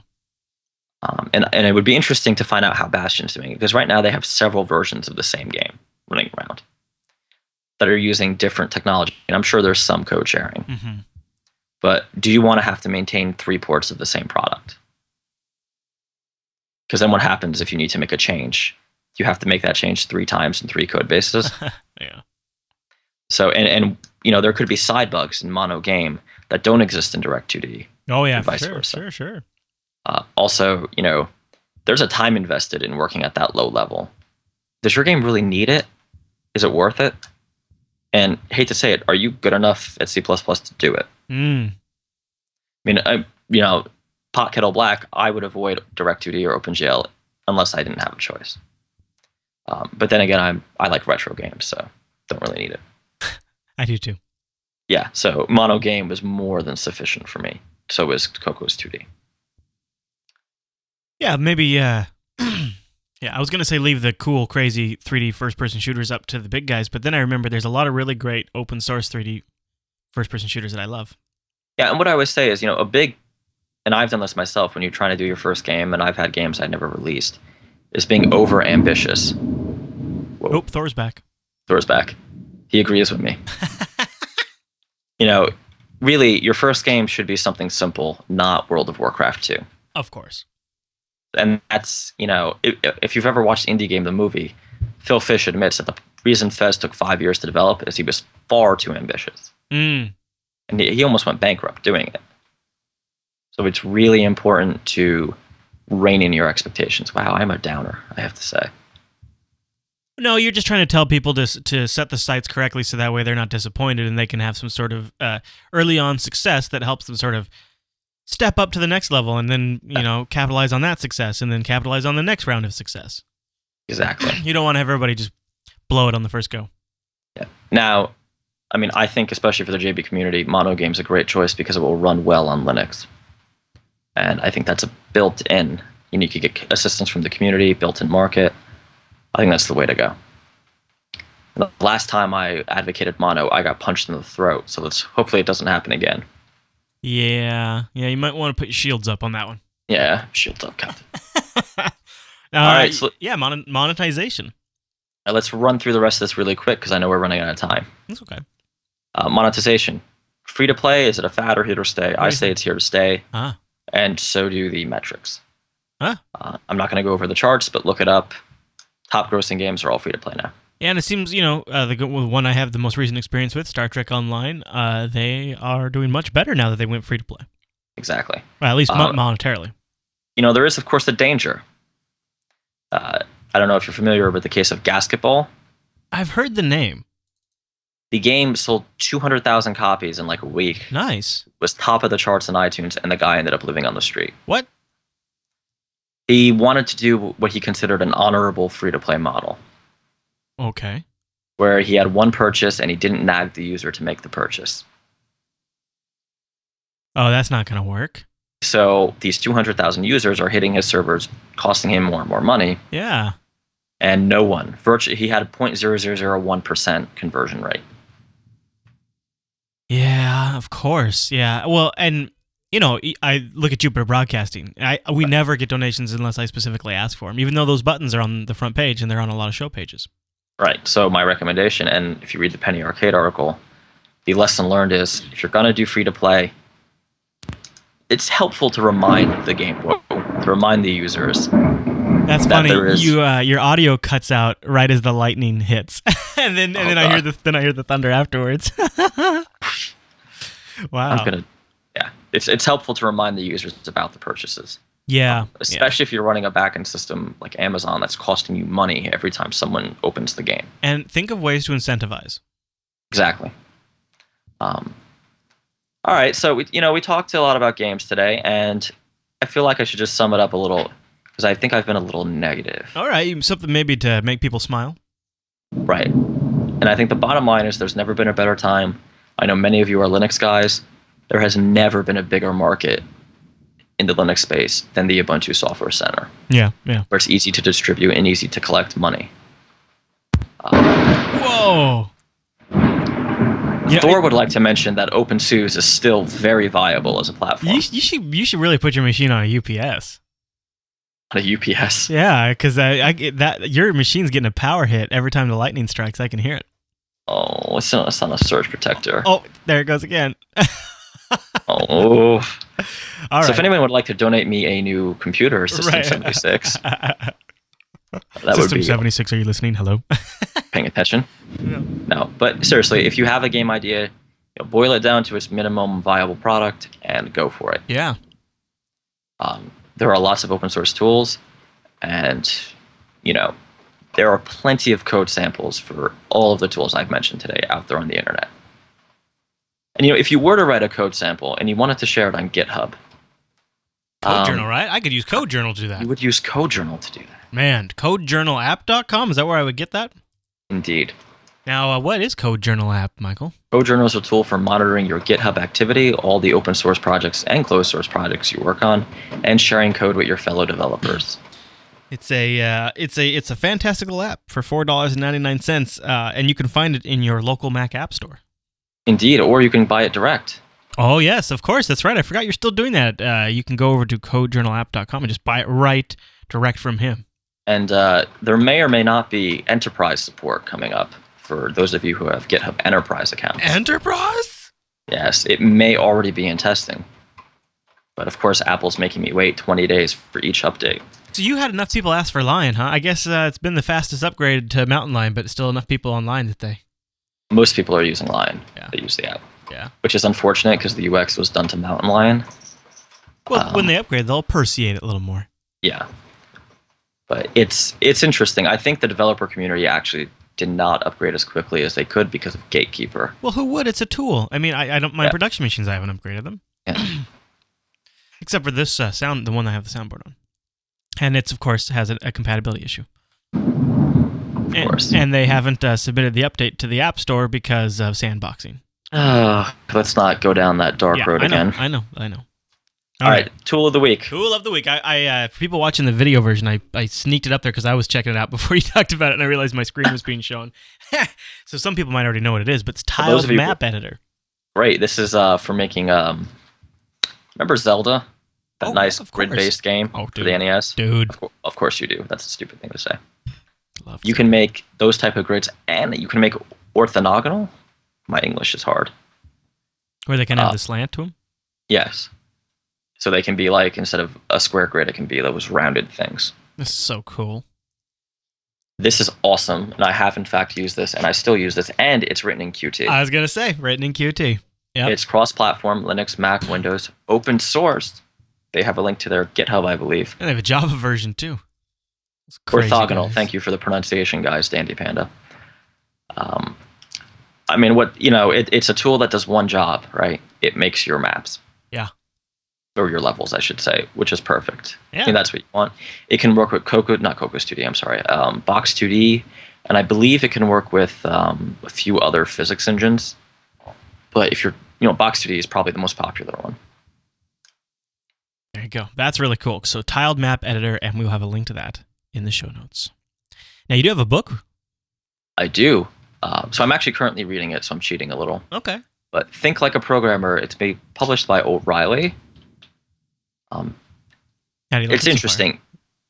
And it would be interesting to find out how Bastion's doing it, because right now they have several versions of the same game running around that are using different technology, and I'm sure there's some code sharing. Mm-hmm. But do you want to have to maintain 3 ports of the same product? Because then what happens if you need to make a change? You have to make that change 3 times in 3 code bases. Yeah. So and there could be side bugs in Mono Game that don't exist in Direct2D. Oh yeah, vice versa. Sure. Also, there's a time invested in working at that low level. Does your game really need it? Is it worth it? And hate to say it, are you good enough at C++ to do it? I mean, pot kettle black, I would avoid Direct2D or OpenGL unless I didn't have a choice. But then again, I like retro games, so don't really need it. I do too. Yeah, so Mono Game was more than sufficient for me. So was Cocos 2D. Yeah, maybe. Yeah, I was gonna say leave the cool, crazy 3D first-person shooters up to the big guys, but then I remember there's a lot of really great open source 3D first-person shooters that I love. Yeah, and what I always say is, and I've done this myself when you're trying to do your first game, and I've had games I never released, is being over ambitious. Oh, Thor's back. Thor's back. He agrees with me. Really, your first game should be something simple, not World of Warcraft 2. Of course. And that's, if you've ever watched Indie Game, the movie, Phil Fish admits that the reason Fez took 5 years to develop is he was far too ambitious. And he almost went bankrupt doing it. So it's really important to rein in your expectations. Wow, I'm a downer, I have to say. No, you're just trying to tell people to set the sights correctly so that way they're not disappointed and they can have some sort of early on success that helps them sort of step up to the next level and then, capitalize on that success and then capitalize on the next round of success. Exactly. You don't want to have everybody just blow it on the first go. Yeah. Now, I mean, I think especially for the JB community, Monogame's a great choice because it will run well on Linux. And I think that's a built-in. You could get assistance from the community, built-in market. I think that's the way to go. The last time I advocated Mono, I got punched in the throat. So hopefully it doesn't happen again. Yeah. You might want to put your shields up on that one. Yeah, shields up, Captain. All right. So, monetization. Let's run through the rest of this really quick because I know we're running out of time. That's okay. Monetization. Free to play, is it a fad or here to stay? I say it's here to stay. And so do the metrics. I'm not going to go over the charts, but look it up. Top grossing games are all free to play now. Yeah, and it seems, the one I have the most recent experience with, Star Trek Online, they are doing much better now that they went free to play. Exactly. Well, at least monetarily. There is, of course, the danger. I don't know if you're familiar with the case of Gasketball. I've heard the name. The game sold 200,000 copies in like a week. Nice. Was top of the charts on iTunes, and the guy ended up living on the street. What? He wanted to do what he considered an honorable free-to-play model. Okay. Where he had one purchase, and he didn't nag the user to make the purchase. Oh, that's not going to work. So these 200,000 users are hitting his servers, costing him more and more money. Yeah. And no one. He had a 0.0001% conversion rate. Yeah, of course. Yeah. Well, and, I look at Jupiter Broadcasting. We never get donations unless I specifically ask for them, even though those buttons are on the front page and they're on a lot of show pages. Right. So my recommendation, and if you read the Penny Arcade article, the lesson learned is if you're going to do free-to-play, it's helpful to remind the game, to remind the users. That's funny. Your audio cuts out right as the lightning hits, and then I hear the thunder afterwards. Wow. It's helpful to remind the users about the purchases. Yeah. Especially if you're running a backend system like Amazon that's costing you money every time someone opens the game. And think of ways to incentivize. Exactly. All right, so we talked a lot about games today, and I feel like I should just sum it up a little because I think I've been a little negative. All right, something maybe to make people smile. Right. And I think the bottom line is there's never been a better time. I know many of you are Linux guys. There has never been a bigger market in the Linux space than the Ubuntu Software Center. Yeah. Where it's easy to distribute and easy to collect money. Whoa! Thor would like to mention that OpenSUSE is still very viable as a platform. You should really put your machine on a UPS. On a UPS? Yeah, because your machine's getting a power hit every time the lightning strikes. I can hear it. Oh, it's not a surge protector. Oh, there it goes again. Oh. All right. So if anyone would like to donate me a new computer, System 76, that System would be 76, are you listening? Hello? paying attention. Yeah. No, but seriously, if you have a game idea, boil it down to its minimum viable product and go for it. Yeah. There are lots of open source tools, and there are plenty of code samples for all of the tools I've mentioned today out there on the internet. And if you were to write a code sample and you wanted to share it on GitHub, CodeJournal, right? I could use CodeJournal to do that. You would use CodeJournal to do that. Man, CodeJournalApp.com, is that where I would get that? Indeed. Now, what is CodeJournal app, Michael? CodeJournal is a tool for monitoring your GitHub activity, all the open source projects and closed source projects you work on, and sharing code with your fellow developers. It's a fantastical app for $4.99, and you can find it in your local Mac App Store. Indeed, or you can buy it direct. Oh, yes, of course. That's right. I forgot you're still doing that. You can go over to CodeJournalApp.com and just buy it right direct from him. And there may or may not be enterprise support coming up for those of you who have GitHub Enterprise accounts. Enterprise? Yes, it may already be in testing. But of course, Apple's making me wait 20 days for each update. So you had enough people ask for Lion, huh? I guess it's been the fastest upgrade to Mountain Lion, but still enough people online that they... Most people are using Lion. Yeah. They use the app. Yeah. Which is unfortunate because the UX was done to Mountain Lion. Well, when they upgrade, they'll perseate it a little more. Yeah. But it's interesting. I think the developer community actually did not upgrade as quickly as they could because of Gatekeeper. Well, who would? It's a tool. I mean, I don't. My production machines, I haven't upgraded them. Yeah. Except for this sound, the one I have the soundboard on. And it's, of course, has a compatibility issue. course. And they haven't submitted the update to the App Store because of sandboxing. Let's not go down that dark road again. I know. All right, tool of the week. Tool of the week. I for people watching the video version, I sneaked it up there because I was checking it out before you talked about it, and I realized my screen was being shown. So some people might already know what it is, but it's Tiled Map Editor. Great. This is for making. Remember Zelda? That nice grid-based game for the NES? Dude. Of course you do. That's a stupid thing to say. You can make those type of grids, and you can make orthogonal. My English is hard. Where they can have the slant to them? Yes. So they can be like, instead of a square grid, it can be those rounded things. This is so cool. This is awesome, and I have in fact used this, and I still use this, and it's written in Qt. I was going to say, written in Qt. Yep. It's cross-platform, Linux, Mac, Windows, open source. They have a link to their GitHub, I believe. And they have a Java version, too. Orthogonal. Guys. Thank you for the pronunciation, guys, Dandy Panda. I mean, it's a tool that does one job, right? It makes your maps. Yeah. Or your levels, I should say, which is perfect. Yeah. I think that's what you want. It can work with Box 2D, and I believe it can work with a few other physics engines. But if you're, Box 2D is probably the most popular one. There you go. That's really cool. So Tiled Map Editor, and we'll have a link to that in the show notes. Now, you do have a book? I do. So I'm actually currently reading it, so I'm cheating a little. Okay. But Think Like a Programmer, it's published by O'Reilly. It's interesting.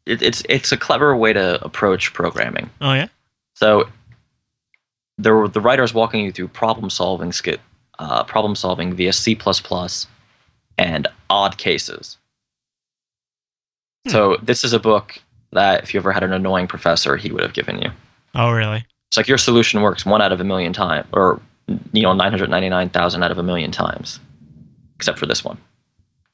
It's a clever way to approach programming. Oh, yeah? So the writer's walking you through problem solving via C++ and odd cases. So this is a book that if you ever had an annoying professor, he would have given you. Oh, really? It's like your solution works 1 out of a million times, or 999,000 out of a million times, except for this one.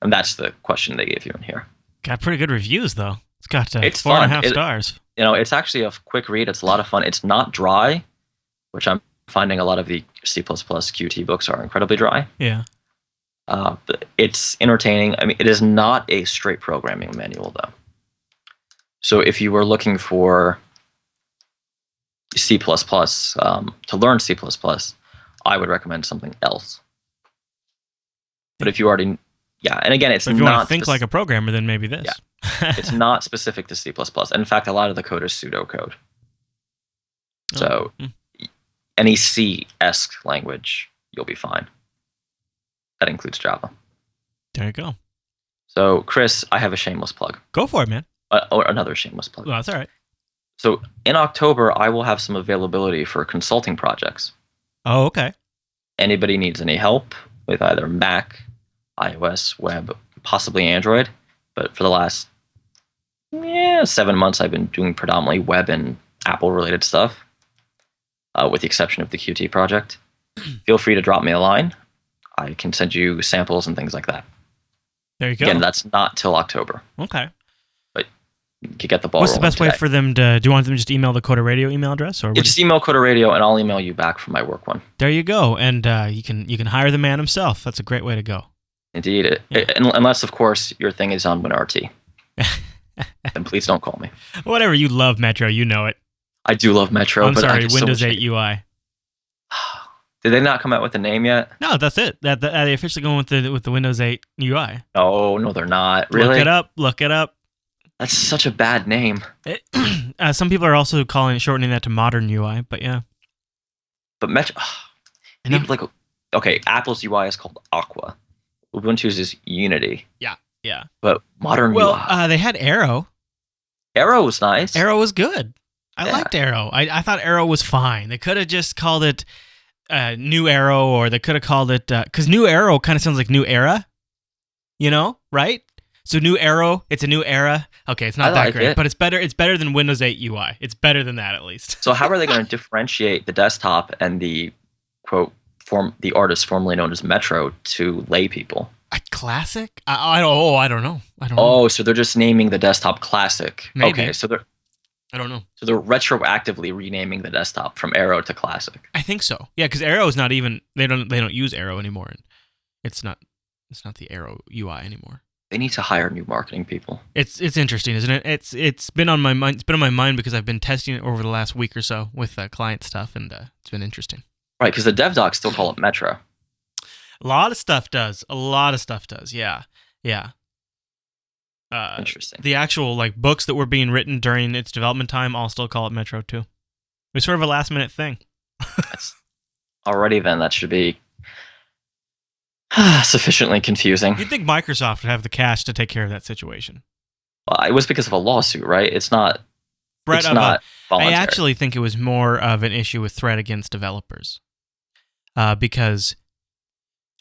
And that's the question they gave you in here. Got pretty good reviews, though. It's got it's 4.5 stars. It's actually a quick read. It's a lot of fun. It's not dry, which I'm finding a lot of the C++ Qt books are incredibly dry. Yeah. But it's entertaining. I mean, it is not a straight programming manual, though. So if you were looking for C++, to learn C++, I would recommend something else. But if you already... Yeah, and again, it's so if you want to think like a programmer, then maybe this. Yeah. It's not specific to C++. In fact, a lot of the code is pseudocode. So any C-esque language, you'll be fine. That includes Java. There you go. So, Chris, I have a shameless plug. Go for it, man. Or another shameless plug. Well, that's all right. So, in October, I will have some availability for consulting projects. Oh, okay. Anybody needs any help with either Mac, iOS, web, possibly Android. But for the last 7 months, I've been doing predominantly web and Apple-related stuff, with the exception of the Qt project. Feel free to drop me a line. I can send you samples and things like that. There you go. Again, that's not till October. Okay. But you can get the ball rolling. What's the best today. way for them to... Do you want them to just email the Coda Radio email address? Or just email Coda Radio, and I'll email you back from my work one. There you go. And you can hire the man himself. That's a great way to go. Indeed. Unless, of course, your thing is on WinRT. Then please don't call me. Whatever. You love Metro. You know it. I do love Metro. I'm sorry, Windows 8 UI. Did they not come out with a name yet? No, that's it. They officially going with the Windows 8 UI. No, they're not. Really? Look it up. That's such a bad name. Some people are also shortening that to Modern UI, but yeah. But Metro... Apple's UI is called Aqua. Ubuntu's is Unity. Yeah. But Modern UI... they had Arrow. Arrow was nice. Arrow was good. I liked Arrow. I thought Arrow was fine. They could have just called it New Arrow, or they could have called it... Because New Arrow kind of sounds like New Era. Right? So New Arrow, it's a new era. Okay, it's not that great, but it's better. It's better than Windows 8 UI. It's better than that, at least. So how are they going to differentiate the desktop and the, quote, the artist formerly known as Metro to lay people? Classic? I don't know. So they're just naming the desktop Classic. Maybe. Okay, so I don't know. So they're retroactively renaming the desktop from Arrow to Classic. I think so. Yeah, because Arrow is not even... They don't use Arrow anymore. And it's not the Arrow UI anymore. They need to hire new marketing people. It's interesting, isn't it? It's been on my mind. It's been on my mind because I've been testing it over the last week or so with client stuff, and it's been interesting. Right, because the dev docs still call it Metro. A lot of stuff does. Yeah. Interesting. The actual like books that were being written during its development time all still call it Metro too. It was sort of a last minute thing. That's already then that should be sufficiently confusing. You'd think Microsoft would have the cash to take care of that situation. Well, it was because of a lawsuit, right? It's not. Brett, it's not voluntary. I actually think it was more of an issue with threat against developers, because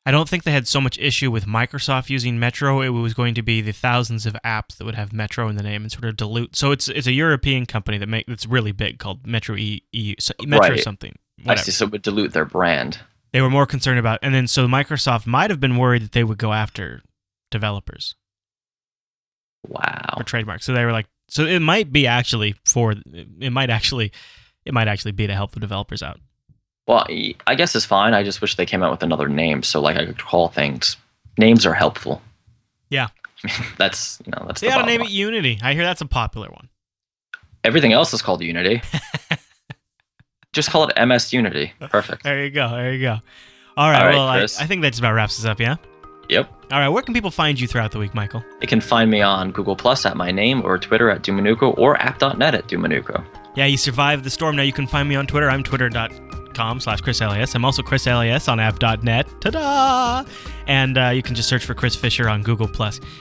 I don't think they had so much issue with Microsoft using Metro. It was going to be the thousands of apps that would have Metro in the name and sort of dilute. So it's a European company that's really big called Metro EU, Metro Right. something. I see. So it would dilute their brand. They were more concerned about, and then so Microsoft might have been worried that they would go after developers Wow. for trademarks. So they were like, so it might actually be to help the developers out. Well, I guess it's fine. I just wish they came out with another name so like I could call things. Names are helpful. Yeah. that's They the ought to bottom name line. it Unity. I hear that's a popular one. Everything else is called Unity. Just call it MS Unity. Perfect. There you go. All right. All right, Well, I Chris. think that just about wraps us up. Yeah. Yep. All right. Where can people find you throughout the week, Michael? You can find me on Google Plus at my name or Twitter at Dumanuko or app.net at Dumanuko. Yeah, you survived the storm. Now you can find me on Twitter. I'm twitter.com/ChrisLAS. I'm also ChrisLAS on app.net. Ta-da! And you can just search for Chris Fisher on Google+.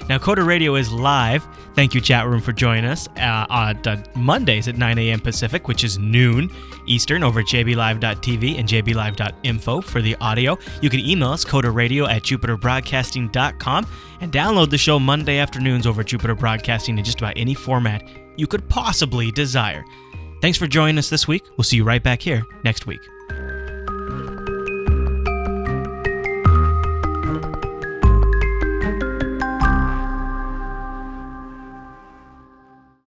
Now, Coder Radio is live. Thank you, chat room, for joining us on Mondays at 9 a.m. Pacific, which is noon Eastern, over at jblive.tv and jblive.info for the audio. You can email us, coderradio@jupiterbroadcasting.com, and download the show Monday afternoons over at Jupiter Broadcasting in just about any format you could possibly desire. Thanks for joining us this week. We'll see you right back here next week.